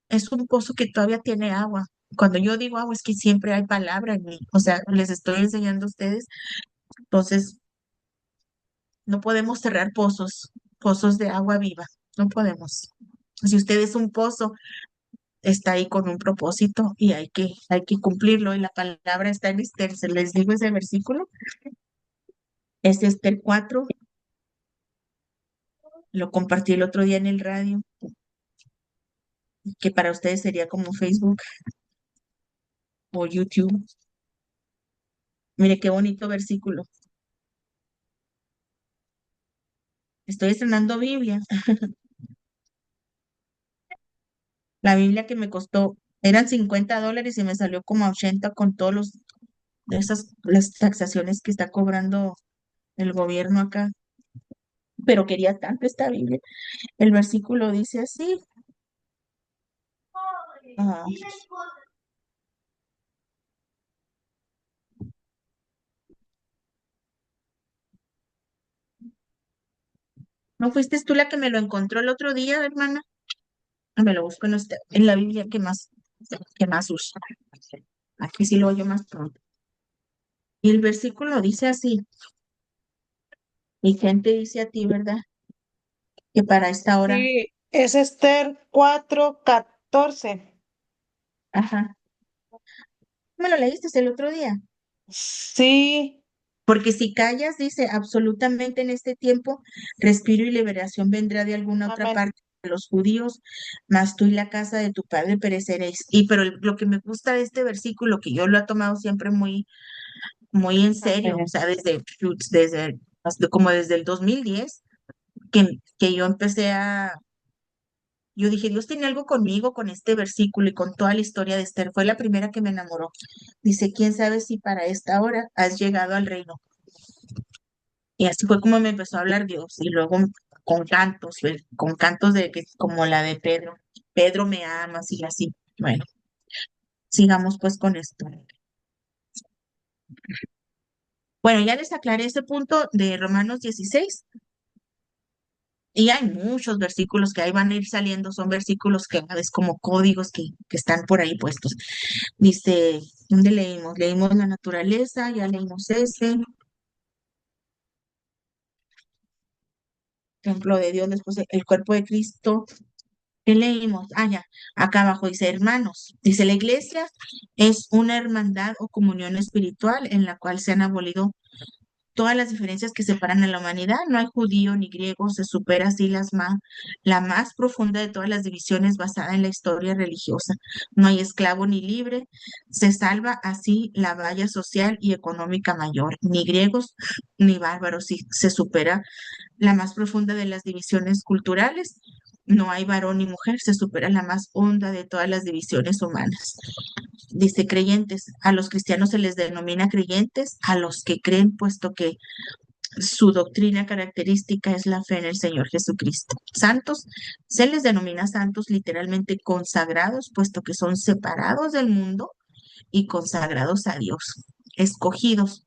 es un pozo que todavía tiene agua. Cuando yo digo agua, es que siempre hay palabra en mí, o sea, les estoy enseñando a ustedes. Entonces, no podemos cerrar pozos de agua viva, no podemos. Si usted es un pozo, está ahí con un propósito y hay que cumplirlo. Y la palabra está en Esther, se les digo ese versículo, es Esther 4, lo compartí el otro día en el radio, que para ustedes sería como Facebook o YouTube. Mire qué bonito versículo. Estoy estrenando Biblia, la Biblia que me costó Eran $50 y me salió como a 80 con todos las taxaciones que está cobrando el gobierno acá. Pero quería tanto esta Biblia. El versículo dice así. ah, ¿No fuiste tú la que me lo encontró el otro día, hermana? Me lo busco en la Biblia que más uso. Aquí sí lo oyo más pronto. Y el versículo dice así. Mi gente dice a ti, ¿verdad? Que para esta hora, Sí, es Esther 4:14. ajá. ¿Me lo leíste el otro día? Sí, Porque si callas, dice, absolutamente en este tiempo, respiro y liberación vendrá de alguna otra amén. parte de los judíos, mas tú y la casa de tu padre pereceréis. Pero lo que me gusta de este versículo, que yo lo he tomado siempre muy, muy en serio, o Amén. sea, como desde el 2010, que yo yo dije, Dios tiene algo conmigo con este versículo y con toda la historia de Esther. Fue la primera que me enamoró. Dice, ¿quién sabe si para esta hora has llegado al reino? Y así fue como me empezó a hablar Dios. Y luego con cantos de que, como la de Pedro. Pedro me amas y así. Bueno, sigamos pues con esto. Bueno, ya les aclaré este punto de Romanos 16. Y hay muchos versículos que ahí van a ir saliendo, son versículos que es como códigos que están por ahí puestos. Dice, ¿dónde leímos? Leímos la naturaleza, ya leímos templo de Dios, después el cuerpo de Cristo. ¿Qué leímos? Ah, ya, acá abajo dice hermanos. Dice la iglesia es una hermandad o comunión espiritual en la cual se han abolido todas las diferencias que separan a la humanidad. No hay judío ni griego, se supera así la más profunda de todas las divisiones basada en la historia religiosa. No hay esclavo ni libre, se salva así la valla social y económica mayor. Ni griegos ni bárbaros, se supera la más profunda de las divisiones culturales. No hay varón ni mujer, se supera la más honda de todas las divisiones humanas. Dice creyentes, a los cristianos se les denomina creyentes, a los que creen, puesto que su doctrina característica es la fe en el Señor Jesucristo. Santos, se les denomina santos literalmente consagrados, puesto que son separados del mundo y consagrados a Dios. Escogidos,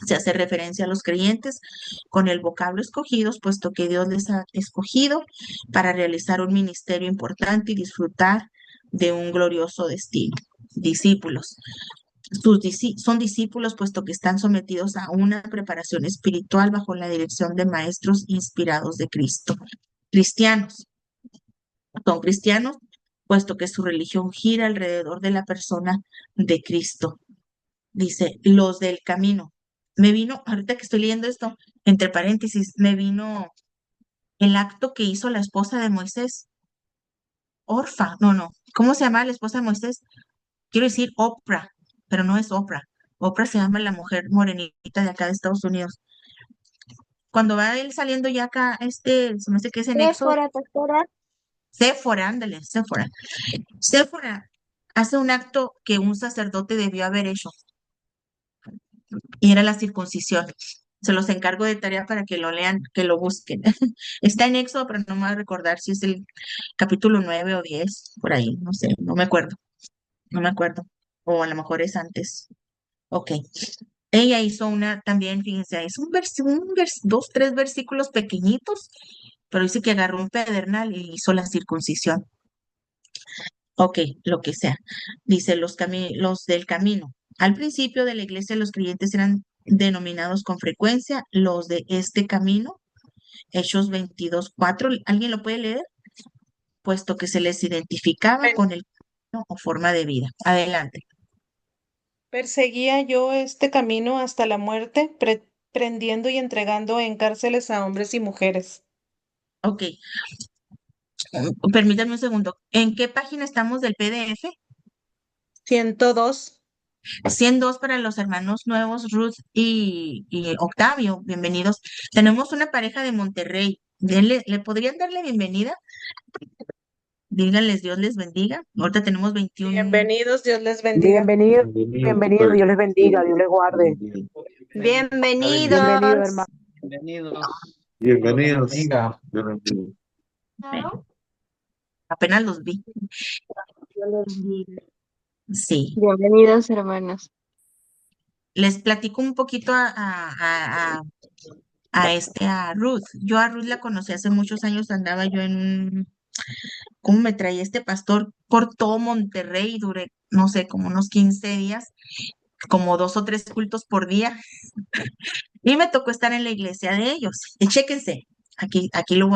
se hace referencia a los creyentes con el vocablo escogidos, puesto que Dios les ha escogido para realizar un ministerio importante y disfrutar de un glorioso destino. Discípulos. Son discípulos puesto que están sometidos a una preparación espiritual bajo la dirección de maestros inspirados de Cristo. Cristianos. Son cristianos puesto que su religión gira alrededor de la persona de Cristo. Dice, los del camino. Me vino, ahorita que estoy leyendo esto, entre paréntesis, me vino el acto que hizo la esposa de Moisés. Orfa, no, ¿cómo se llama la esposa de Moisés? Quiero decir Oprah, pero no es Oprah. Oprah se llama la mujer morenita de acá de Estados Unidos. Cuando va él saliendo ya acá, se me hace que es en Éxodo. Séfora, pastora. Séfora, ándale, Séfora. Séfora hace un acto que un sacerdote debió haber hecho, y era la circuncisión. Se los encargo de tarea para que lo lean, que lo busquen. Está en Éxodo, pero no me voy a recordar si es el capítulo 9 o 10, por ahí, no sé, no me acuerdo, no me acuerdo. O a lo mejor es antes. Ok. Ella hizo también, fíjense, es dos, tres versículos pequeñitos, pero dice que agarró un pedernal y hizo la circuncisión. Ok, lo que sea. Dice los del camino. Al principio de la iglesia los creyentes eran denominados con frecuencia los de este camino, Hechos 22:4. ¿Alguien lo puede leer? Puesto que se les identificaba con el camino o forma de vida. Adelante. Perseguía yo este camino hasta la muerte, prendiendo y entregando en cárceles a hombres y mujeres. Ok, permítanme un segundo. ¿En qué página estamos del PDF? 102. 102 para los hermanos nuevos, Ruth y Octavio. Bienvenidos. Tenemos una pareja de Monterrey. ¿Le podrían dar la bienvenida? Díganles, Dios les bendiga. Ahorita tenemos 21. Bienvenidos, Dios les bendiga. Bienvenido, Bienvenido, bienvenido, Dios les bendiga, Dios les guarde. Bienvenidos. Bienvenido, hermano. bienvenidos. Venga. Bienvenidos. Apenas los vi. Dios les bendiga. Sí. Bienvenidos, hermanos. Les platico un poquito a Ruth. Yo a Ruth la conocí hace muchos años, andaba yo ¿cómo me traía este pastor? Por todo Monterrey, duré, no sé, como unos 15 días, como 2 o 3 cultos por día, y me tocó estar en la iglesia de ellos. Y chéquense, aquí lo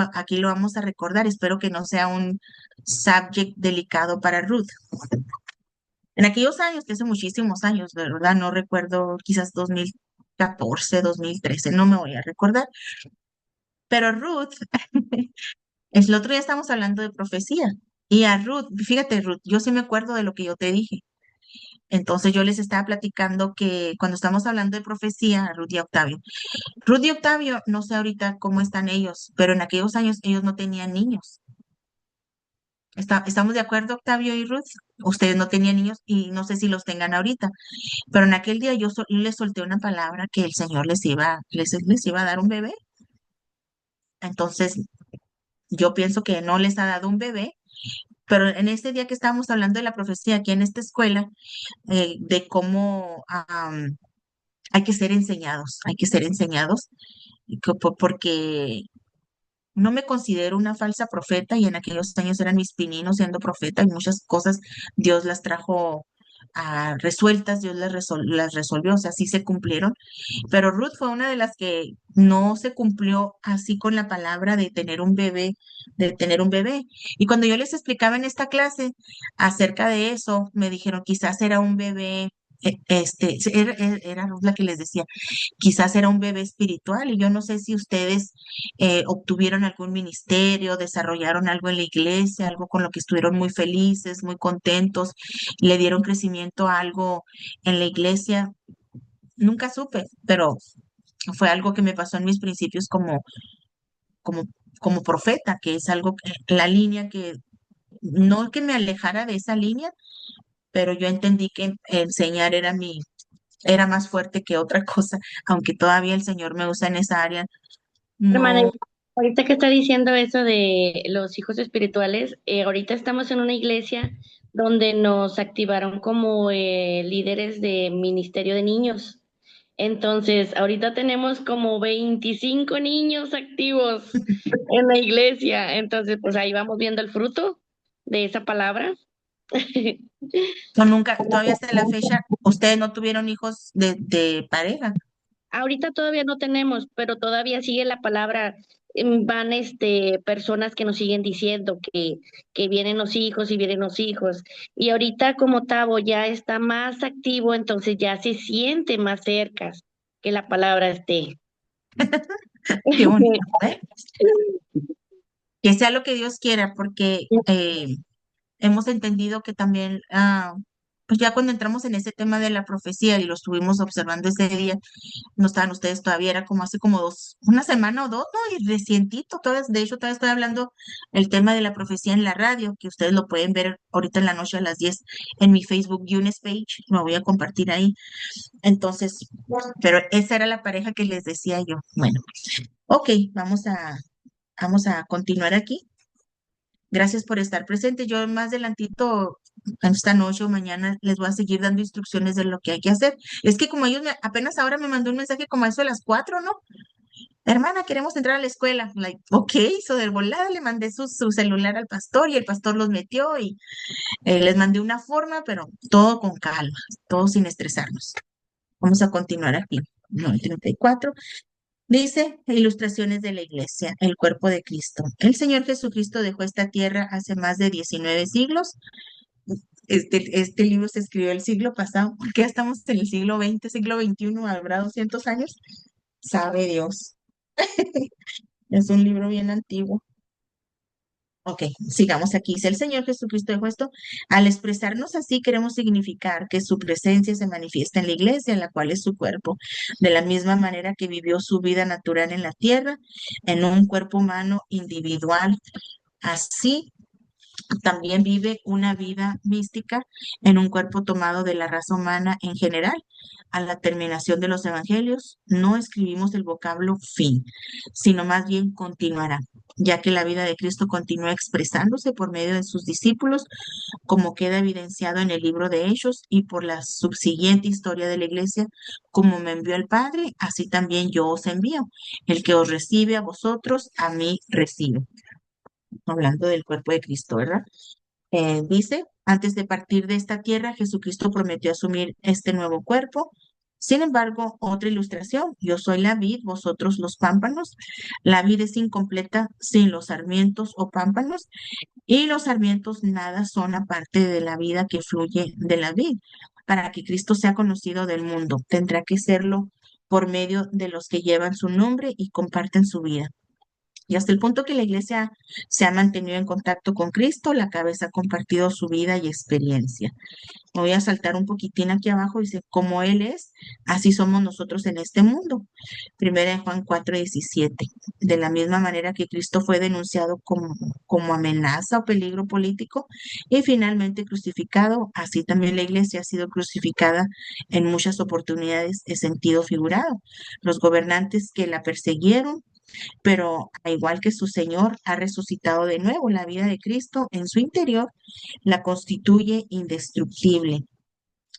vamos a recordar, espero que no sea un subject delicado para Ruth. En aquellos años, que hace muchísimos años, de verdad, no recuerdo, quizás 2014, 2013, no me voy a recordar, pero Ruth, el otro día estamos hablando de profecía, y a Ruth, fíjate Ruth, yo sí me acuerdo de lo que yo te dije. Entonces yo les estaba platicando que cuando estamos hablando de profecía, a Ruth y a Octavio. Ruth y Octavio, no sé ahorita cómo están ellos, pero en aquellos años ellos no tenían niños. ¿Estamos de acuerdo, Octavio y Ruth? Ustedes no tenían niños y no sé si los tengan ahorita, pero en aquel día yo les solté una palabra que el Señor les iba a dar un bebé. Entonces yo pienso que no les ha dado un bebé, pero en este día que estábamos hablando de la profecía aquí en esta escuela, de cómo hay que ser enseñados, porque no me considero una falsa profeta y en aquellos años eran mis pininos siendo profeta y muchas cosas Dios las trajo resueltas, Dios las resolvió, o sea, sí se cumplieron, pero Ruth fue una de las que no se cumplió así con la palabra de tener un bebé. Y cuando yo les explicaba en esta clase acerca de eso, me dijeron, quizás era un bebé. Era Ruth la que les decía, quizás era un bebé espiritual y yo no sé si ustedes obtuvieron algún ministerio, desarrollaron algo en la iglesia, algo con lo que estuvieron muy felices, muy contentos, le dieron crecimiento a algo en la iglesia. Nunca supe, pero fue algo que me pasó en mis principios como, como profeta, que es algo la línea que, no que me alejara de esa línea, pero yo entendí que enseñar era más fuerte que otra cosa, aunque todavía el Señor me usa en esa área. Hermana, No, ahorita que está diciendo eso de los hijos espirituales, ahorita estamos en una iglesia donde nos activaron como líderes de ministerio de niños. Entonces, ahorita tenemos como 25 niños activos en la iglesia. Entonces, pues ahí vamos viendo el fruto de esa palabra. nunca, todavía hasta la fecha, ustedes no tuvieron hijos de pareja. Ahorita todavía no tenemos, pero todavía sigue la palabra. Van personas que nos siguen diciendo que vienen los hijos y vienen los hijos. Y ahorita como Tavo ya está más activo, entonces ya se siente más cerca que la palabra esté. Qué bonito, ¿eh? Que sea lo que Dios quiera, porque hemos entendido que también, pues ya cuando entramos en ese tema de la profecía y lo estuvimos observando ese día, no estaban ustedes todavía, era como hace como una semana o dos, ¿no? Y recientito, de hecho, todavía estoy hablando el tema de la profecía en la radio, que ustedes lo pueden ver ahorita en la noche a las 10 en mi Facebook Yunes page, lo voy a compartir ahí. Entonces, pero esa era la pareja que les decía yo. Bueno, ok, vamos a continuar aquí. Gracias por estar presente. Yo más adelantito, esta noche o mañana, les voy a seguir dando instrucciones de lo que hay que hacer. Es que como ellos apenas ahora me mandó un mensaje como a eso de las 4, ¿no? Hermana, queremos entrar a la escuela. Like, ok, hizo de volada, le mandé su celular al pastor y el pastor los metió y les mandé una forma, pero todo con calma, todo sin estresarnos. Vamos a continuar aquí. 34. Dice, ilustraciones de la iglesia, el cuerpo de Cristo. El Señor Jesucristo dejó esta tierra hace más de 19 siglos. Este libro se escribió el siglo pasado, porque ya estamos en el siglo XX, siglo XXI, habrá 200 años. Sabe Dios. Es un libro bien antiguo. Ok, sigamos aquí. Dice el Señor Jesucristo dejó esto. Al expresarnos así, queremos significar que su presencia se manifiesta en la iglesia, en la cual es su cuerpo, de la misma manera que vivió su vida natural en la tierra, en un cuerpo humano individual. Así también vive una vida mística en un cuerpo tomado de la raza humana en general. A la terminación de los evangelios, no escribimos el vocablo fin, sino más bien continuará, ya que la vida de Cristo continúa expresándose por medio de sus discípulos, como queda evidenciado en el libro de Hechos y por la subsiguiente historia de la iglesia, como me envió el Padre, así también yo os envío. El que os recibe a vosotros, a mí recibe. Hablando del cuerpo de Cristo, ¿verdad? Dice, antes de partir de esta tierra, Jesucristo prometió asumir este nuevo cuerpo. Sin embargo, otra ilustración, yo soy la vid, vosotros los pámpanos. La vid es incompleta sin los sarmientos o pámpanos, y los sarmientos nada son aparte de la vida que fluye de la vid. Para que Cristo sea conocido del mundo, tendrá que serlo por medio de los que llevan su nombre y comparten su vida. Y hasta el punto que la iglesia se ha mantenido en contacto con Cristo, la cabeza ha compartido su vida y experiencia. Me voy a saltar un poquitín aquí abajo, dice, como Él es, así somos nosotros en este mundo. Primera de Juan 4:17. De la misma manera que Cristo fue denunciado como amenaza o peligro político y finalmente crucificado, así también la iglesia ha sido crucificada en muchas oportunidades en sentido figurado. Los gobernantes que la persiguieron, pero al igual que su Señor, ha resucitado de nuevo. La vida de Cristo en su interior la constituye indestructible.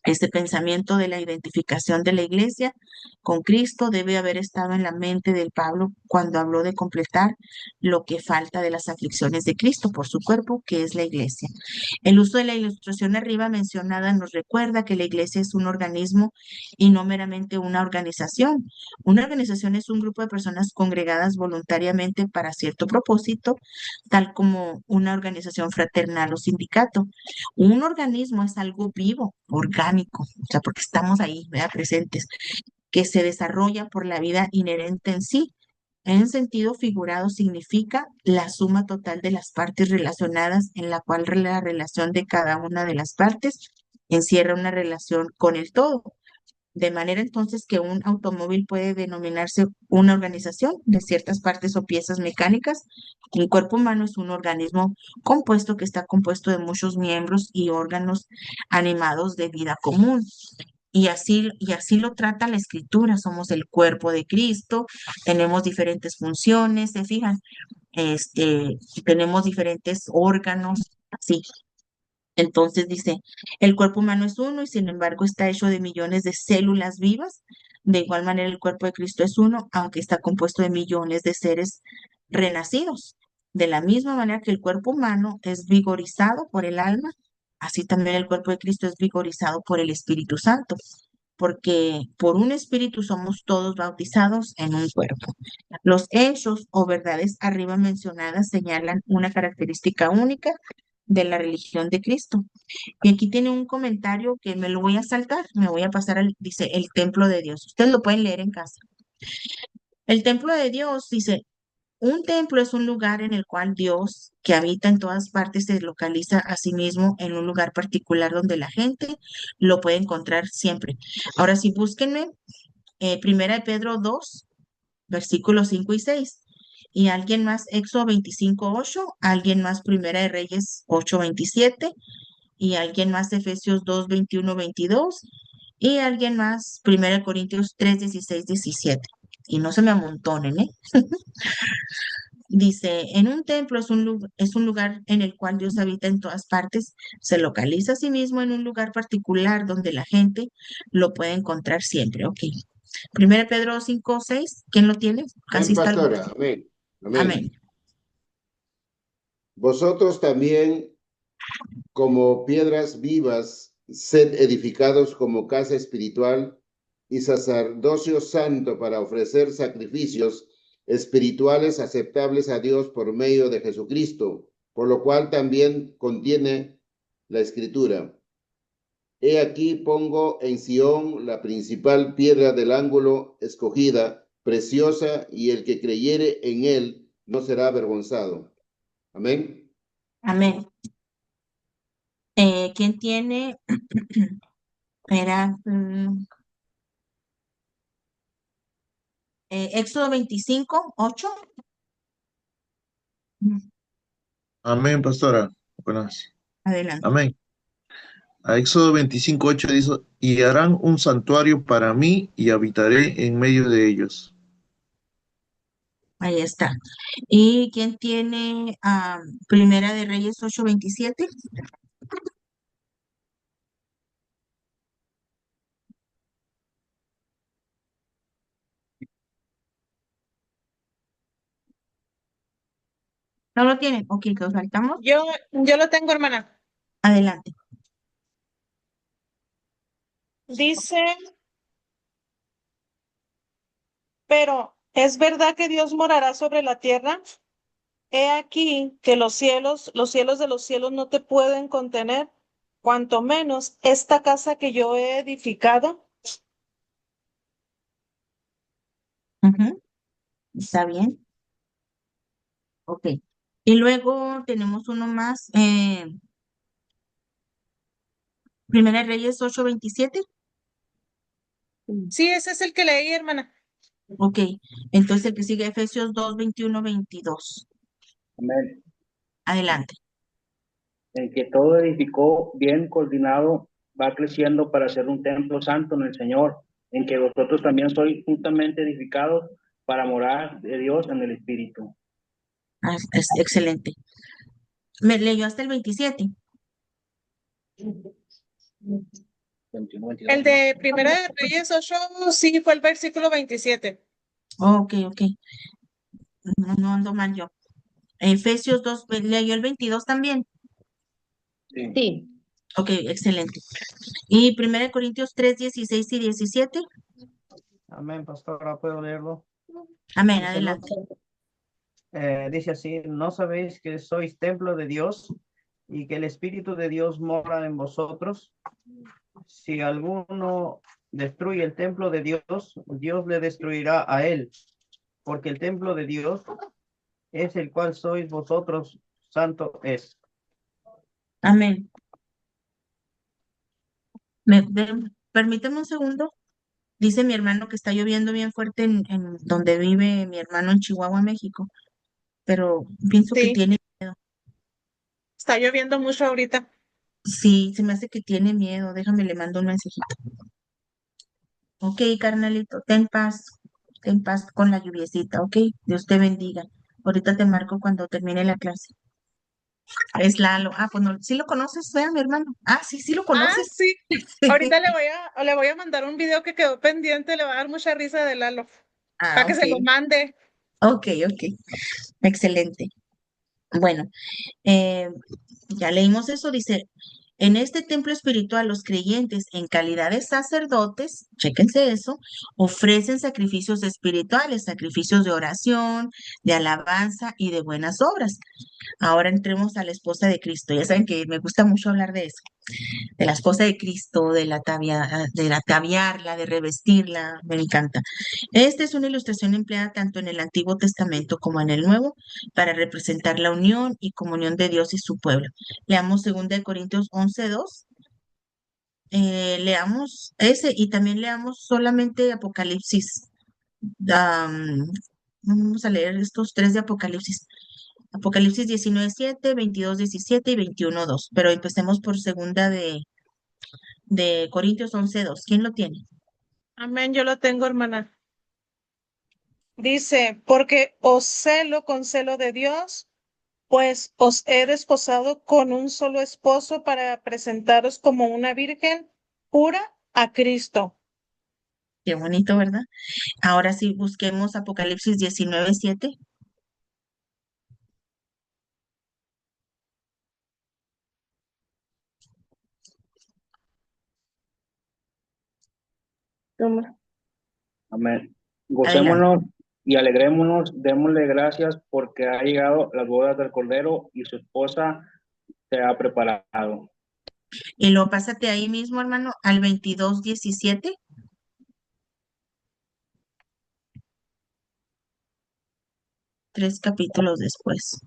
Este pensamiento de la identificación de la iglesia con Cristo debe haber estado en la mente del Pablo cuando habló de completar lo que falta de las aflicciones de Cristo por su cuerpo, que es la iglesia. El uso de la ilustración arriba mencionada nos recuerda que la iglesia es un organismo y no meramente una organización. Una organización es un grupo de personas congregadas voluntariamente para cierto propósito, tal como una organización fraternal o sindicato. Un organismo es algo vivo, orgánico, o sea, porque estamos ahí, ¿verdad? Presentes, que se desarrolla por la vida inherente en sí. En sentido figurado significa la suma total de las partes relacionadas, en la cual la relación de cada una de las partes encierra una relación con el todo. De manera entonces que un automóvil puede denominarse una organización de ciertas partes o piezas mecánicas. Un cuerpo humano es un organismo compuesto que está compuesto de muchos miembros y órganos animados de vida común. Y así lo trata la escritura. Somos el cuerpo de Cristo, tenemos diferentes funciones, ¿se fijan? Tenemos diferentes órganos, así. Entonces dice, el cuerpo humano es uno y sin embargo está hecho de millones de células vivas. De igual manera el cuerpo de Cristo es uno, aunque está compuesto de millones de seres renacidos. De la misma manera que el cuerpo humano es vigorizado por el alma, así también el cuerpo de Cristo es vigorizado por el Espíritu Santo, porque por un espíritu somos todos bautizados en un cuerpo. Los hechos o verdades arriba mencionadas señalan una característica única de la religión de Cristo. Y aquí tiene un comentario que me lo voy a saltar, me voy a pasar al, dice, el templo de Dios. Ustedes lo pueden leer en casa. El templo de Dios dice, un templo es un lugar en el cual Dios, que habita en todas partes, se localiza a sí mismo en un lugar particular donde la gente lo puede encontrar siempre. Ahora sí, búsquenme Primera de Pedro 2, versículos 5 y 6. Y alguien más, Éxodo 25:8, alguien más, Primera de Reyes 8:27, y alguien más, Efesios 2:21-22, y alguien más, Primera de Corintios 3:16-17. Y no se me amontonen, ¿eh? Dice, en un templo es un lugar en el cual Dios habita en todas partes, se localiza a sí mismo en un lugar particular donde la gente lo puede encontrar siempre. Ok. Primera Pedro 5:6, ¿quién lo tiene? Casi Amén, está al... pastora. Amén. Amén. Amén. Vosotros también, como piedras vivas, sed edificados como casa espiritual y sacerdocio santo para ofrecer sacrificios espirituales aceptables a Dios por medio de Jesucristo, por lo cual también contiene la Escritura. He aquí pongo en Sión la principal piedra del ángulo escogida, preciosa, y el que creyere en él no será avergonzado. Amén. Amén. ¿Quién tiene? Era Éxodo 25:8. Amén, pastora. buenas. Adelante. Amén. A Éxodo 25:8 dice, y harán un santuario para mí y habitaré en medio de ellos. Ahí está. ¿Y quién tiene Primera de Reyes 8:27? ¿No lo tienen? Ok, lo saltamos. Yo lo tengo, hermana. Adelante. Dice, pero ¿es verdad que Dios morará sobre la tierra? He aquí que los cielos de los cielos no te pueden contener, cuanto menos esta casa que yo he edificado. Ujú, está bien. Ok. Y luego tenemos uno más. Primera de Reyes 8:27. Sí, ese es el que leí, hermana. Ok. Entonces el que sigue Efesios 2:21-22. Amén. Adelante. En que todo edificó bien coordinado va creciendo para ser un templo santo en el Señor, en que vosotros también sois juntamente edificados para morar de Dios en el Espíritu. Es excelente. ¿Me leyó hasta el 27? 21, 22, El de Primera de Reyes 8, sí, fue el versículo 27. Ok, ok. No ando mal yo. Efesios 2, ¿leyó el 22 también? Sí. Sí. Ok, excelente. ¿Y Primera de Corintios 3:16-17? Amén, pastora, ¿puedo leerlo? Amén, Dice, no, adelante. dice así, ¿no sabéis que sois templo de Dios y que el Espíritu de Dios mora en vosotros? Si alguno destruye el templo de Dios, Dios le destruirá a él, porque el templo de Dios es el cual sois vosotros, santo es. Amén. Permíteme un segundo. Dice mi hermano que está lloviendo bien fuerte en donde vive mi hermano en Chihuahua, México, pero pienso que Sí, tiene, está lloviendo mucho ahorita. sí, se me hace que tiene miedo. Déjame, le mando un mensajito. Ok, carnalito, ten paz con la lluviecita, ok. Dios te bendiga. Ahorita te marco cuando termine la clase. Es Lalo. Ah, pues no, ¿sí lo conoces, fue mi hermano? Ah, sí, sí lo Ah, conoces. sí. Ahorita le voy a mandar un video que quedó pendiente, le va a dar mucha risa de Lalo, para Ah, que ok, se lo mande. ok, ok. Excelente. Bueno, eh, ya leímos eso, dice, en este templo espiritual los creyentes en calidad de sacerdotes, chéquense eso, ofrecen sacrificios espirituales, sacrificios de oración, de alabanza y de buenas obras. Ahora entremos a la esposa de Cristo. Ya saben que me gusta mucho hablar de eso, de la esposa de Cristo, de ataviarla, de revestirla, me encanta. Esta es una ilustración empleada tanto en el Antiguo Testamento como en el Nuevo para representar la unión y comunión de Dios y su pueblo. Leamos 2 Corintios 11:2. Leamos ese y también leamos solamente Apocalipsis. Am, Vamos a leer estos tres de Apocalipsis. Apocalipsis 19:7, 22:17 y 21:2. Pero empecemos por segunda de Corintios 11:2. ¿Quién lo tiene? Amén, yo lo tengo, hermana. Dice, porque os celo con celo de Dios, pues os he desposado con un solo esposo para presentaros como una virgen pura a Cristo. Qué bonito, ¿verdad? Ahora sí, busquemos Apocalipsis 19:7. Toma. Amén. Adelante. Gocémonos y alegrémonos, démosle gracias porque ha llegado las bodas del Cordero y su esposa se ha preparado. Y luego pásate ahí mismo, hermano, al 22:17. 3 capítulos después.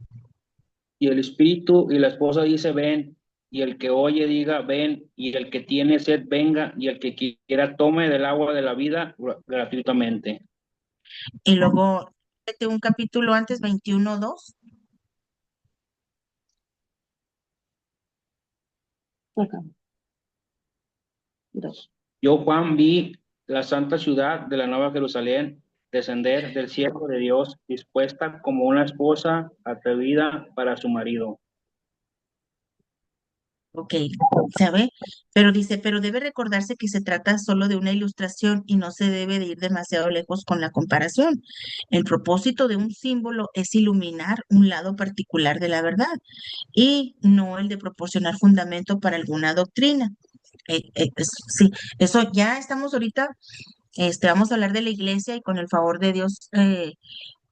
Y el Espíritu y la esposa dice, ven, y el que oye diga, ven, y el que tiene sed venga, y el que quiera tome del agua de la vida gratuitamente. Y luego, vete un capítulo antes, 21:2. Acá. 2. Yo, Juan, vi la santa ciudad de la Nueva Jerusalén descender del cielo de Dios, dispuesta como una esposa atrevida para su marido. Ok, ¿sabe? Pero dice, pero debe recordarse que se trata solo de una ilustración y no se debe de ir demasiado lejos con la comparación. El propósito de un símbolo es iluminar un lado particular de la verdad y no el de proporcionar fundamento para alguna doctrina. Sí, eso ya estamos ahorita, vamos a hablar de la iglesia y con el favor de Dios,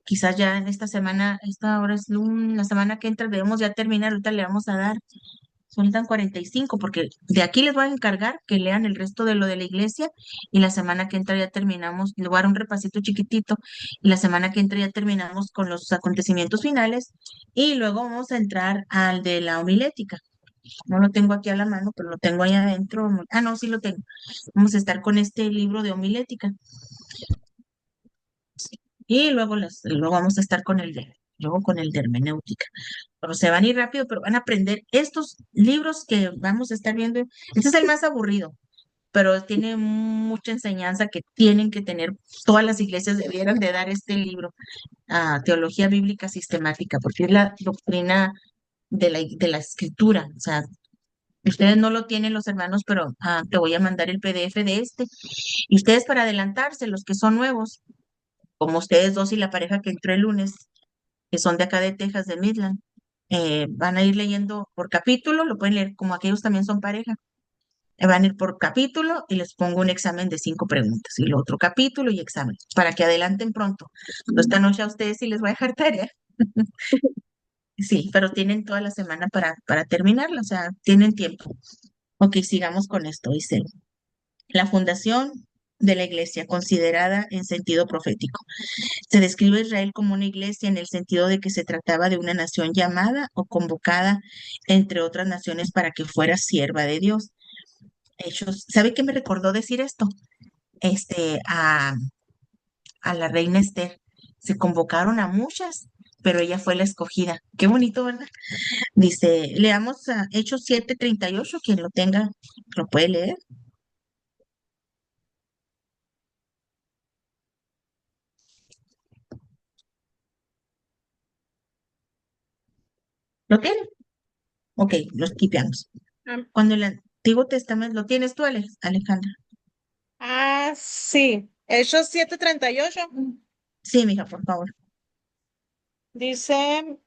quizás ya en esta semana, esta hora es la semana que entra, debemos ya terminar, ahorita le vamos a dar, son tan 45, porque de aquí les voy a encargar que lean el resto de lo de la iglesia y la semana que entra ya terminamos, le voy a dar un repasito chiquitito y la semana que entra ya terminamos con los acontecimientos finales y luego vamos a entrar al de la homilética. No lo tengo aquí a la mano, pero lo tengo ahí adentro. Ah, no, sí lo tengo. Vamos a estar con este libro de homilética. Y luego vamos a estar luego con el de hermenéutica. Pero se van a ir rápido, pero van a aprender estos libros que vamos a estar viendo. Este es el más aburrido, pero tiene mucha enseñanza que tienen que tener. Todas las iglesias debieran de dar este libro, Teología Bíblica Sistemática, porque es la doctrina de la escritura. O sea, ustedes no lo tienen los hermanos, pero te voy a mandar el PDF de este. Y ustedes para adelantarse, los que son nuevos, como ustedes dos y la pareja que entró el lunes, que son de acá de Texas, de Midland, van a ir leyendo por capítulo, lo pueden leer como aquellos también son pareja. Van a ir por capítulo y les pongo un examen de 5 preguntas y el otro capítulo y examen, para que adelanten pronto. Esta noche a ustedes sí les voy a dejar tarea. Sí, pero tienen toda la semana para terminarla, o sea, tienen tiempo. Ok, sigamos con esto. Dice, la fundación de la iglesia, considerada en sentido profético. Se describe a Israel como una iglesia en el sentido de que se trataba de una nación llamada o convocada entre otras naciones para que fuera sierva de Dios. Hechos, ¿sabe qué me recordó decir esto? Este, a, a la reina Esther. Se convocaron a muchas, pero ella fue la escogida. Qué bonito, ¿verdad? Dice, leamos a Hechos 7:38, quien lo tenga, lo puede leer. ¿Lo tiene? Ok, los tipeamos. Cuando el Antiguo Testamento, ¿lo tienes tú, Alejandra? Sí. Hechos 7:38. Sí, mija, por favor. Dice,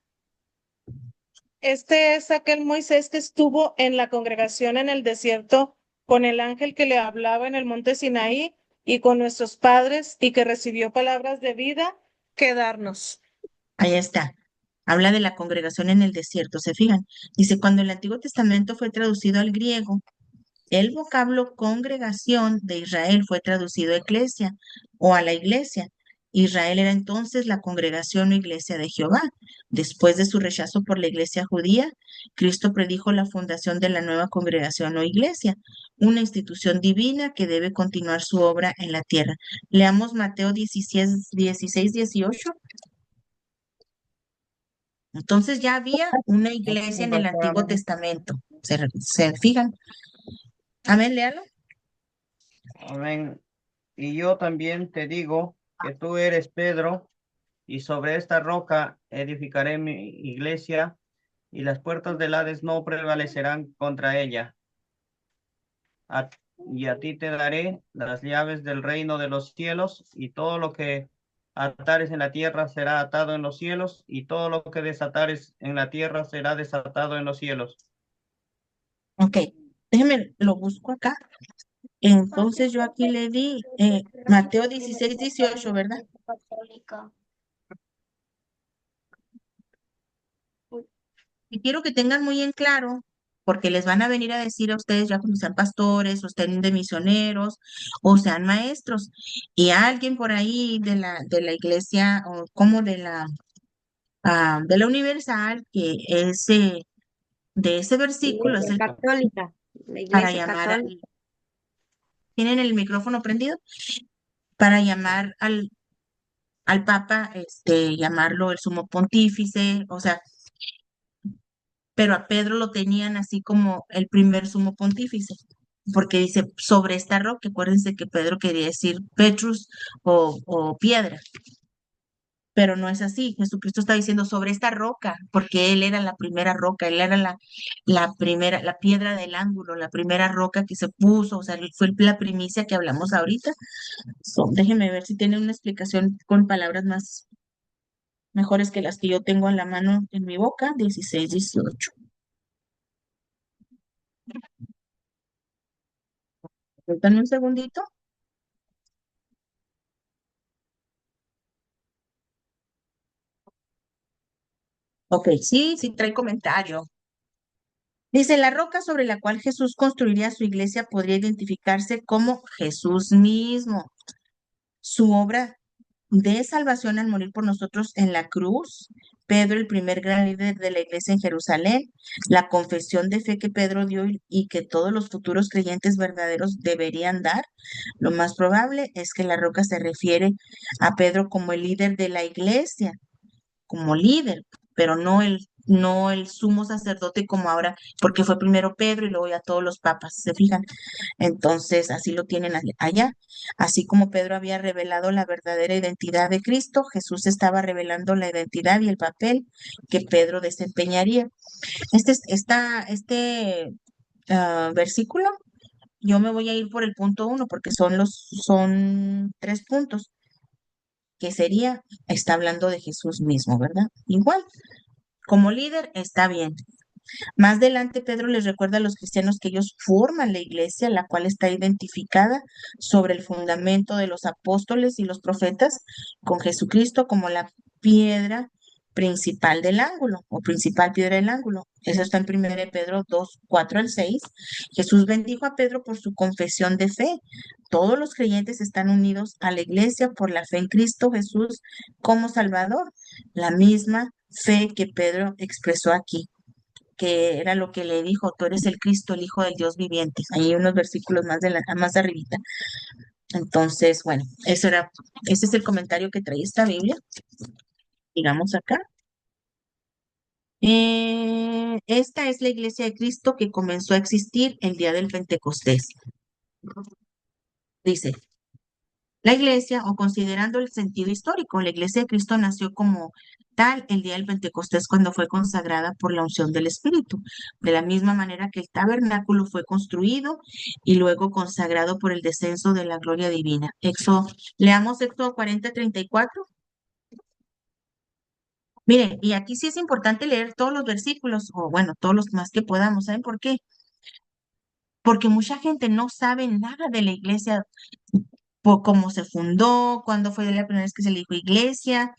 este es aquel Moisés que estuvo en la congregación en el desierto con el ángel que le hablaba en el monte Sinaí y con nuestros padres y que recibió palabras de vida que darnos. Ahí está. Habla de la congregación en el desierto, ¿se fijan? Dice, cuando el Antiguo Testamento fue traducido al griego, el vocablo congregación de Israel fue traducido a iglesia o a la iglesia. Israel era entonces la congregación o iglesia de Jehová. Después de su rechazo por la iglesia judía, Cristo predijo la fundación de la nueva congregación o iglesia, una institución divina que debe continuar su obra en la tierra. Leamos Mateo 16, 18. Entonces ya había una iglesia en el Antiguo Testamento. ¿Se fijan? Amén, léalo. Amén. Y yo también te digo que tú eres Pedro, y sobre esta roca edificaré mi iglesia, y las puertas del Hades no prevalecerán contra ella. Y a ti te daré las llaves del reino de los cielos, y todo lo que atares en la tierra será atado en los cielos, y todo lo que desatares en la tierra será desatado en los cielos. Ok, déjeme, lo busco acá. Entonces yo aquí le di Mateo 16, 18, ¿verdad? Y quiero que tengan muy en claro, porque les van a venir a decir a ustedes ya cuando sean pastores, o estén de misioneros, o sean maestros, y alguien por ahí de la iglesia, o como de la universal, que ese, de ese versículo es Iglesia el católica, la para iglesia llamar católica. ¿tienen el micrófono prendido? Para llamar al Papa, llamarlo el sumo pontífice, o sea, pero a Pedro lo tenían así como el primer sumo pontífice, porque dice sobre esta roca. Acuérdense que Pedro quería decir Petrus o piedra, pero no es así. Jesucristo está diciendo sobre esta roca, porque él era la primera roca, él era la primera, la piedra del ángulo, la primera roca que se puso, o sea, él fue la primicia que hablamos ahorita. Déjenme ver si tiene una explicación con palabras más mejores que las que yo tengo en la mano en mi boca. 16, 18. Dame un segundito. Ok, sí, sí trae comentario. Dice, la roca sobre la cual Jesús construiría su iglesia podría identificarse como Jesús mismo. Su obra de salvación al morir por nosotros en la cruz, Pedro, el primer gran líder de la iglesia en Jerusalén, la confesión de fe que Pedro dio y que todos los futuros creyentes verdaderos deberían dar, lo más probable es que la roca se refiere a Pedro como el líder de la iglesia, como líder, pero no el sumo sacerdote como ahora, porque fue primero Pedro y luego ya todos los papas, ¿se fijan? Entonces, así lo tienen allá. Así como Pedro había revelado la verdadera identidad de Cristo, Jesús estaba revelando la identidad y el papel que Pedro desempeñaría. Este versículo, yo me voy a ir por el punto 1 porque son 3 puntos, que sería, está hablando de Jesús mismo, ¿verdad? Igual, como líder está bien. Más adelante, Pedro les recuerda a los cristianos que ellos forman la iglesia, la cual está identificada sobre el fundamento de los apóstoles y los profetas, con Jesucristo como la piedra principal del ángulo, o principal piedra del ángulo. Eso está en 1 Pedro 2, 4 al 6. Jesús bendijo a Pedro por su confesión de fe. Todos los creyentes están unidos a la iglesia por la fe en Cristo Jesús como Salvador. La misma fe que Pedro expresó aquí, que era lo que le dijo: tú eres el Cristo, el Hijo del Dios viviente. Ahí hay unos versículos más arribita. Entonces, bueno, ese es el comentario que trae esta Biblia. Digamos acá. Esta es la iglesia de Cristo que comenzó a existir el día del Pentecostés. Dice, la iglesia, o considerando el sentido histórico, la iglesia de Cristo nació como tal el día del Pentecostés, cuando fue consagrada por la unción del Espíritu, de la misma manera que el tabernáculo fue construido y luego consagrado por el descenso de la gloria divina. Leamos Éxodo 40:34. Miren, y aquí sí es importante leer todos los versículos, o bueno, todos los más que podamos. ¿Saben por qué? Porque mucha gente no sabe nada de la iglesia, por cómo se fundó, cuándo fue la primera vez que se le dijo iglesia.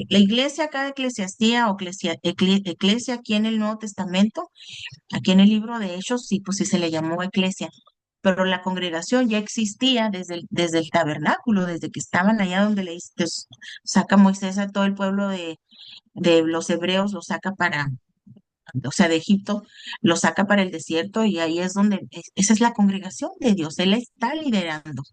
La iglesia, cada eclesiastía o eclesia aquí en el Nuevo Testamento, aquí en el libro de Hechos, sí, pues sí se le llamó eclesia, pero la congregación ya existía desde el tabernáculo, desde que estaban allá donde saca Moisés a todo el pueblo de los hebreos, o sea, de Egipto, lo saca para el desierto, y ahí es donde, esa es la congregación de Dios, Él está liderando.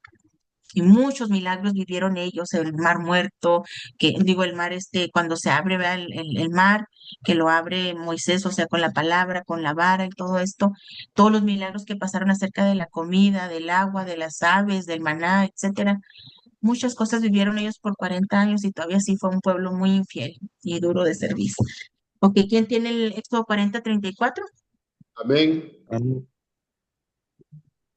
Y muchos milagros vivieron ellos, el mar muerto, el mar cuando se abre, ¿verdad? El mar, que lo abre Moisés, o sea, con la palabra, con la vara y todo esto, todos los milagros que pasaron acerca de la comida, del agua, de las aves, del maná, etcétera. Muchas cosas vivieron ellos por 40 años y todavía sí fue un pueblo muy infiel y duro de servir. Ok, ¿quién tiene el Éxodo 40:34? Amén. Amén.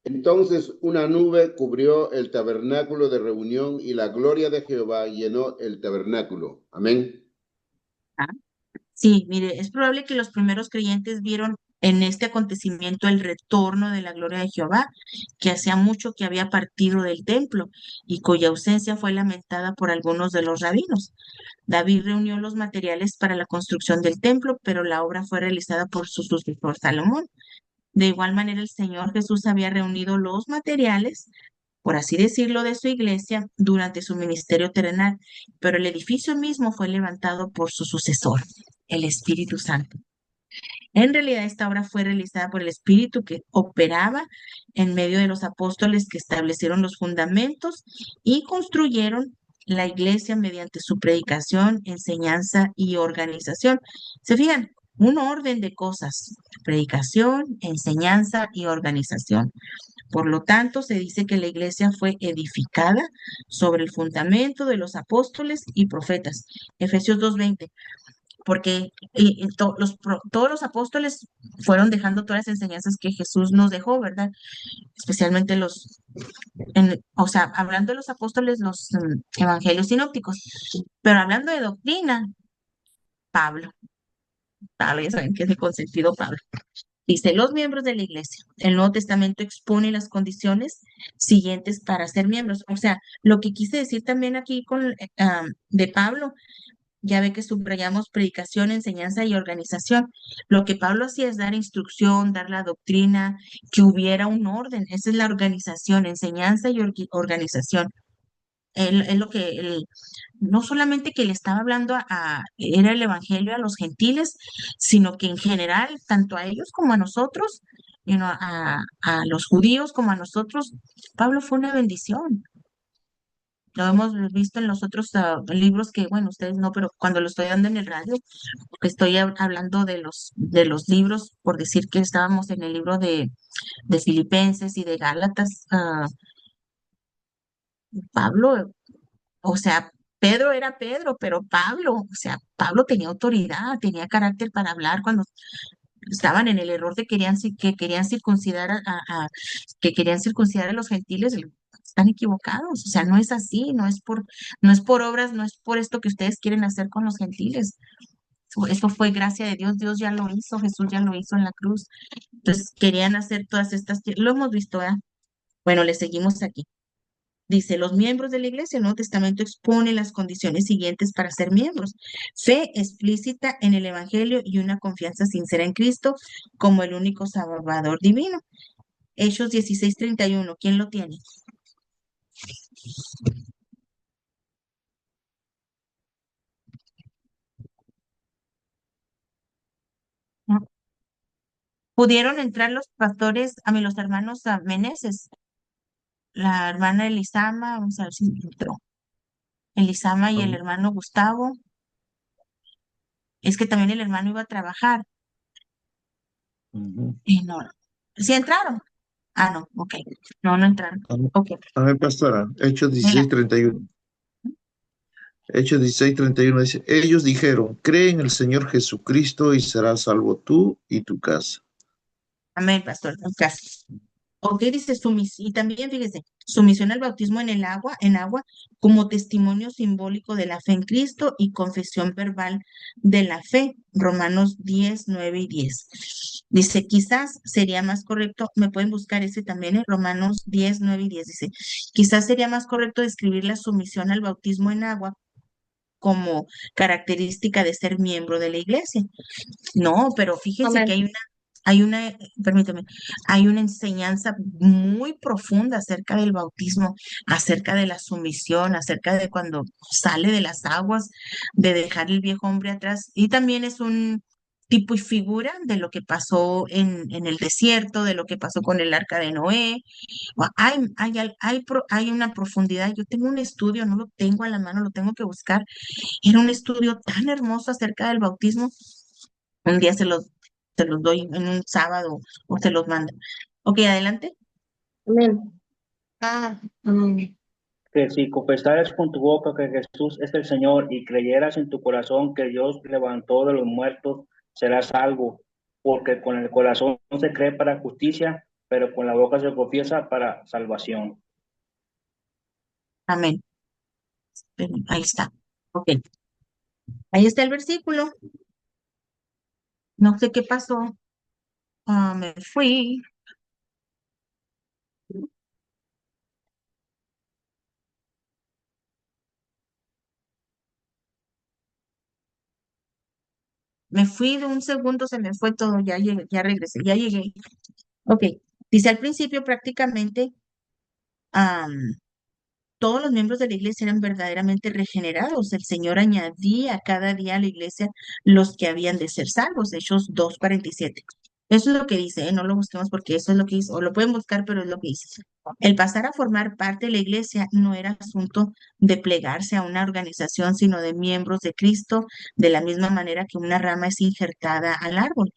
Entonces una nube cubrió el tabernáculo de reunión y la gloria de Jehová llenó el tabernáculo. Amén. Sí, mire, es probable que los primeros creyentes vieron en este acontecimiento el retorno de la gloria de Jehová, que hacía mucho que había partido del templo y cuya ausencia fue lamentada por algunos de los rabinos. David reunió los materiales para la construcción del templo, pero la obra fue realizada por su sucesor Salomón. De igual manera, el Señor Jesús había reunido los materiales, por así decirlo, de su iglesia durante su ministerio terrenal, pero el edificio mismo fue levantado por su sucesor, el Espíritu Santo. En realidad, esta obra fue realizada por el Espíritu que operaba en medio de los apóstoles que establecieron los fundamentos y construyeron la iglesia mediante su predicación, enseñanza y organización. ¿Se fijan? un orden de cosas: predicación, enseñanza y organización. Por lo tanto, se dice que la iglesia fue edificada sobre el fundamento de los apóstoles y profetas. Efesios 2:20. Porque todos los apóstoles fueron dejando todas las enseñanzas que Jesús nos dejó, ¿verdad? Especialmente o sea, hablando de los apóstoles, los evangelios sinópticos, pero hablando de doctrina, Pablo, ya saben que es el consentido Pablo. Dice, los miembros de la iglesia. El Nuevo Testamento expone las condiciones siguientes para ser miembros. O sea, lo que quise decir también aquí de Pablo, ya ve que subrayamos predicación, enseñanza y organización. Lo que Pablo hacía es dar instrucción, dar la doctrina, que hubiera un orden. Esa es la organización, enseñanza y organización. Él lo que no solamente que le estaba hablando era el evangelio a los gentiles, sino que en general, tanto a ellos como a nosotros, a los judíos como a nosotros, Pablo fue una bendición. Lo hemos visto en los otros libros que, bueno, ustedes no, pero cuando lo estoy dando en el radio, porque estoy hablando de los libros, por decir que estábamos en el libro de Filipenses y de Gálatas, Pablo, o sea, Pedro era Pedro, pero Pablo, o sea, Pablo tenía autoridad, tenía carácter para hablar cuando estaban en el error de que querían circuncidar que querían circuncidar a los gentiles. Están equivocados, o sea, no es así, no es por obras, no es por esto que ustedes quieren hacer con los gentiles. Eso fue gracia de Dios, Dios ya lo hizo, Jesús ya lo hizo en la cruz. Entonces querían hacer todas estas, lo hemos visto, ¿verdad? Bueno, le seguimos aquí. Dice, los miembros de la iglesia, el Nuevo Testamento expone las condiciones siguientes para ser miembros: fe explícita en el Evangelio y una confianza sincera en Cristo como el único Salvador divino. Hechos 16:31, ¿quién lo tiene? ¿No? Pudieron entrar los pastores, los hermanos Meneses, la hermana Elisama, vamos a ver si entró. Elisama y el hermano Gustavo. Es que también el hermano iba a trabajar. Y no. ¿Sí entraron? Ah, no, ok. No, no entraron. Ok. A ver, pastora, Hechos Mira, 16:31. Hechos 16:31 dice, ellos dijeron, cree en el Señor Jesucristo y serás salvo tú y tu casa. amén, pastor. Gracias. Ok, dice sumisión, y también fíjese, sumisión al bautismo en agua, como testimonio simbólico de la fe en Cristo y confesión verbal de la fe. Romanos 10:9 y 10. Dice, quizás sería más correcto, me pueden buscar ese también en Romanos 10:9 y 10. Dice, quizás sería más correcto describir la sumisión al bautismo en agua como característica de ser miembro de la iglesia. No, pero fíjese que Amén. permíteme, hay una enseñanza muy profunda acerca del bautismo, acerca de la sumisión, acerca de cuando sale de las aguas, de dejar el viejo hombre atrás. Y también es un tipo y figura de lo que pasó en el desierto, de lo que pasó con el arca de Noé. Hay una profundidad. Yo tengo un estudio, no lo tengo a la mano, lo tengo que buscar. Era un estudio tan hermoso acerca del bautismo. Un día se los doy en un sábado o se los mando. Ok, adelante. Amén. Que si confesares con tu boca que Jesús es el Señor y creyeras en tu corazón que Dios levantó de los muertos, serás salvo, porque con el corazón se cree para justicia, pero con la boca se confiesa para salvación. Amén. Ahí está. Ok. Ahí está el versículo. No sé qué pasó. Me fui. Me fui de un segundo, se me fue todo. Ya llegué, ya regresé, ya llegué. Ok. Dice al principio prácticamente, todos los miembros de la iglesia eran verdaderamente regenerados. El Señor añadía cada día a la iglesia los que habían de ser salvos. Hechos 2:47. Eso es lo que dice, ¿eh? No lo busquemos porque eso es lo que dice, o lo pueden buscar, pero es lo que dice. El pasar a formar parte de la iglesia no era asunto de plegarse a una organización, sino de miembros de Cristo, de la misma manera que una rama es injertada al árbol.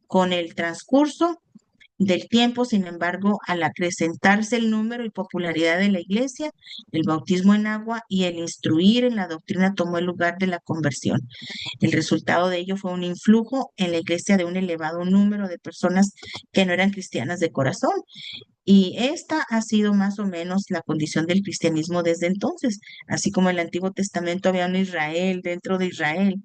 Con el transcurso del tiempo, sin embargo, al acrecentarse el número y popularidad de la iglesia, el bautismo en agua y el instruir en la doctrina tomó el lugar de la conversión. El resultado de ello fue un influjo en la iglesia de un elevado número de personas que no eran cristianas de corazón. Y esta ha sido más o menos la condición del cristianismo desde entonces, así como en el Antiguo Testamento había un Israel dentro de Israel,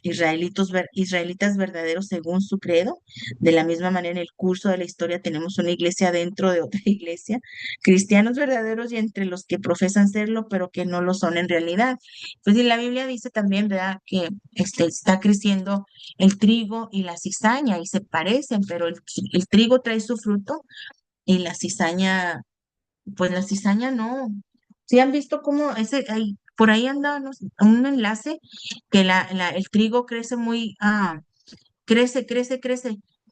israelitas verdaderos según su credo. De la misma manera, en el curso de la historia tenemos una iglesia dentro de otra iglesia, cristianos verdaderos y entre los que profesan serlo, pero que no lo son en realidad. Pues y la Biblia dice también, ¿verdad?, que está creciendo el trigo y la cizaña y se parecen, pero el trigo trae su fruto y la cizaña, pues la cizaña no. ¿Sí han visto cómo por ahí anda un enlace que el trigo crece crece,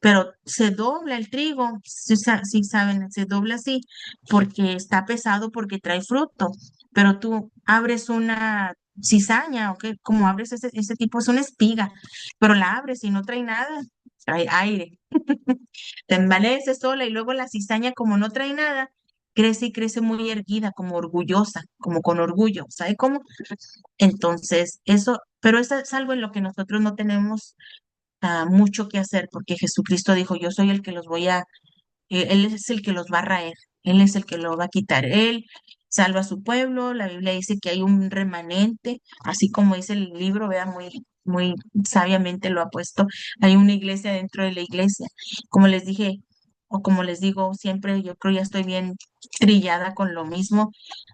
pero se dobla el trigo, si saben, se dobla así porque está pesado, porque trae fruto, pero tú abres una cizaña, ¿ok? Como abres ese tipo, es una espiga, pero la abres y no trae nada, trae aire. Te envanece sola y luego la cizaña, como no trae nada, crece y crece muy erguida, como orgullosa, como con orgullo, ¿sabe cómo? Entonces, pero eso es algo en lo que nosotros no tenemos mucho que hacer, porque Jesucristo dijo, yo soy el que Él es el que los va a raer, Él es el que lo va a quitar. Él salva a su pueblo, la Biblia dice que hay un remanente, así como dice el libro, vea, muy sabiamente lo ha puesto, hay una iglesia dentro de la iglesia. Como les dije, o como les digo siempre, yo creo ya estoy bien trillada con lo mismo,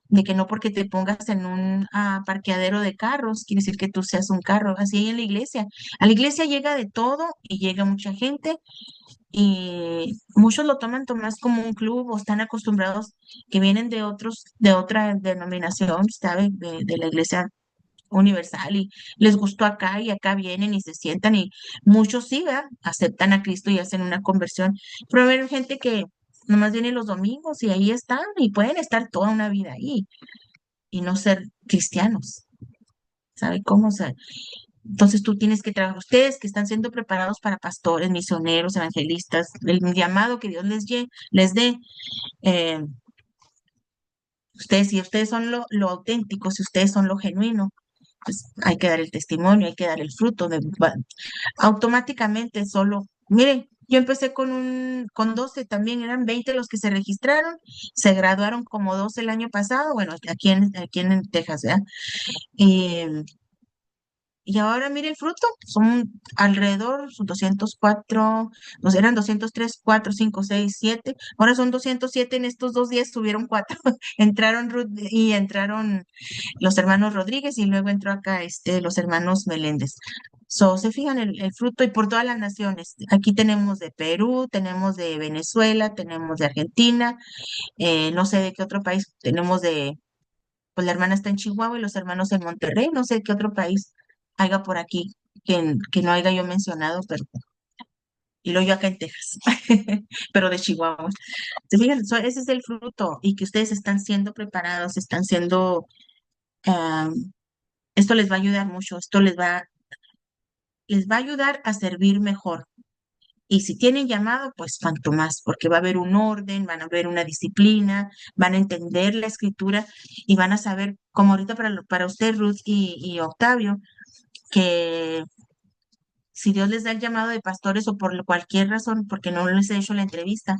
de que no porque te pongas en un parqueadero de carros, quiere decir que tú seas un carro, así hay en la iglesia. A la iglesia llega de todo y llega mucha gente y muchos lo toman más como un club o están acostumbrados que vienen de otra denominación, ¿sabe? De la iglesia universal y les gustó acá y acá vienen y se sientan y muchos sí, ¿verdad? Aceptan a Cristo y hacen una conversión. Pero hay gente que nomás viene los domingos y ahí están y pueden estar toda una vida ahí y no ser cristianos. ¿Sabe cómo? O sea, entonces tú tienes que trabajar, ustedes que están siendo preparados para pastores, misioneros, evangelistas, el llamado que Dios les dé, eh, si ustedes son lo auténtico, si ustedes son lo genuino, pues hay que dar el testimonio, hay que dar el fruto automáticamente solo. Miren, yo empecé con 12 también, eran 20 los que se registraron, se graduaron como 12 el año pasado, bueno, aquí en Texas, ¿verdad? Y ahora mire el fruto, son alrededor, son 204, eran 203, 4, 5, 6, 7, ahora son 207, en estos 2 días subieron 4, entraron Ruth y entraron los hermanos Rodríguez y luego entró acá los hermanos Meléndez. Se fijan el fruto y por todas las naciones. Aquí tenemos de Perú, tenemos de Venezuela, tenemos de Argentina, no sé de qué otro país, pues la hermana está en Chihuahua y los hermanos en Monterrey, no sé qué otro país haya por aquí que no haya yo mencionado, pero y luego yo acá en Texas, pero de Chihuahua. ¿Se fijan? Ese es el fruto y que ustedes están siendo preparados, están siendo, ah, esto les va a ayudar mucho, les va a ayudar a servir mejor. Y si tienen llamado, pues cuanto más, porque va a haber un orden, van a haber una disciplina, van a entender la escritura y van a saber, como ahorita para usted, Ruth y Octavio, que si Dios les da el llamado de pastores o por cualquier razón, porque no les he hecho la entrevista,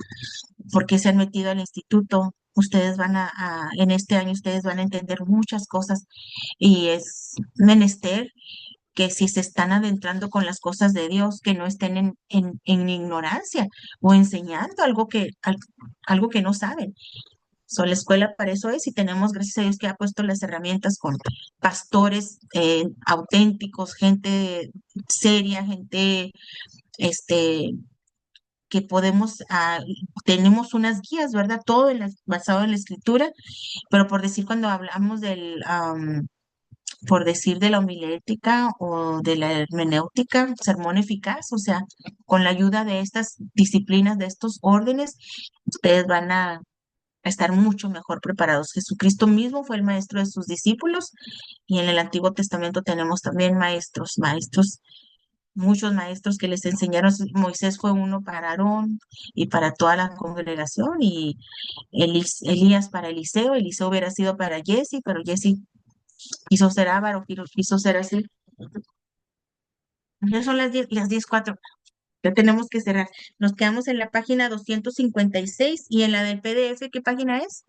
porque se han metido al instituto, ustedes en este año ustedes van a entender muchas cosas y es menester que si se están adentrando con las cosas de Dios, que no estén en ignorancia o enseñando algo que no saben. La escuela para eso es y tenemos, gracias a Dios, que ha puesto las herramientas con pastores auténticos, gente seria, gente este, que tenemos unas guías, ¿verdad? Todo basado en la escritura, pero por decir cuando hablamos por decir, de la homilética o de la hermenéutica, sermón eficaz, o sea, con la ayuda de estas disciplinas, de estos órdenes, ustedes van a estar mucho mejor preparados. Jesucristo mismo fue el maestro de sus discípulos y en el Antiguo Testamento tenemos también maestros, muchos maestros que les enseñaron. Moisés fue uno para Aarón y para toda la congregación, y Elías para Eliseo. Eliseo hubiera sido para Jesse, pero Jesse quiso ser avaro, quiso ser así. Ya son las 10:04. Ya tenemos que cerrar. Nos quedamos en la página 256 y en la del PDF, ¿qué página es?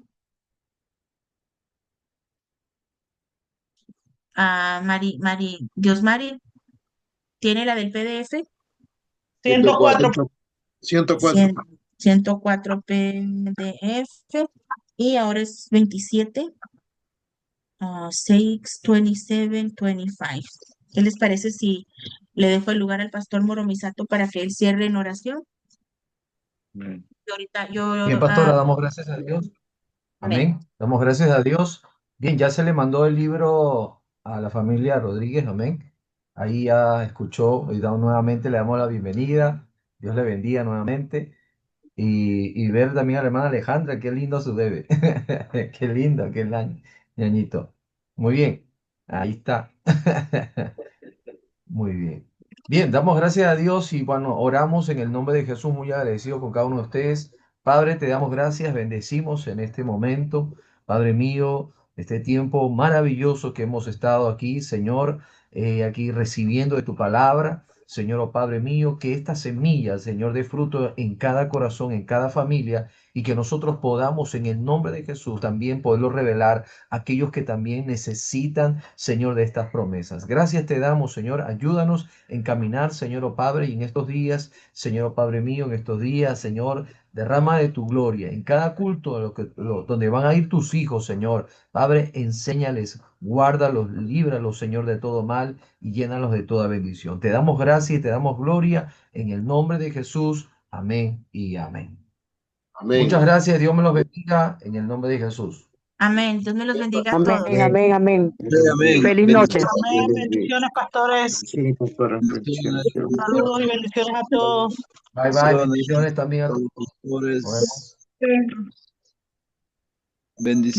Dios Mari, ¿tiene la del PDF? 104. 104. 104 PDF y ahora es 27, 6, 27, 25. ¿Qué les parece si le dejo el lugar al pastor Moromisato para que él cierre en oración? Y ahorita Bien, pastora, damos gracias a Dios. Amén. Damos gracias a Dios. Bien, ya se le mandó el libro a la familia Rodríguez. Amén. Ahí ya escuchó y nuevamente le damos la bienvenida. Dios le bendiga nuevamente. Y ver también a la hermana Alejandra, qué lindo su bebé. Qué lindo, qué ñañito. Muy bien. Ahí está. Muy bien. Bien, damos gracias a Dios y bueno, oramos en el nombre de Jesús, muy agradecido con cada uno de ustedes. Padre, te damos gracias, bendecimos en este momento, Padre mío, este tiempo maravilloso que hemos estado aquí, Señor, aquí recibiendo de tu palabra. Señor, oh Padre mío, que esta semilla, Señor, dé fruto en cada corazón, en cada familia, y que nosotros podamos en el nombre de Jesús también poderlo revelar a aquellos que también necesitan, Señor, de estas promesas. Gracias te damos, Señor, ayúdanos a encaminar, Señor, oh Padre, y en estos días, Señor, oh Padre mío, en estos días, Señor, derrama de tu gloria en cada culto donde van a ir tus hijos, Señor. Padre, enséñales, guárdalos, líbralos, Señor, de todo mal y llénalos de toda bendición. Te damos gracia y te damos gloria en el nombre de Jesús. Amén y amén. Amén. Muchas gracias. Dios me los bendiga en el nombre de Jesús. Amén. Dios me los bendiga a todos. Amén, amén, amén. Amén. Feliz noche. Amén. Bendiciones, pastores. Sí, pastora. Bendiciones. Saludos y bendiciones a todos. Bye, bye. Bendiciones también a todos. Nos vemos. Bendiciones.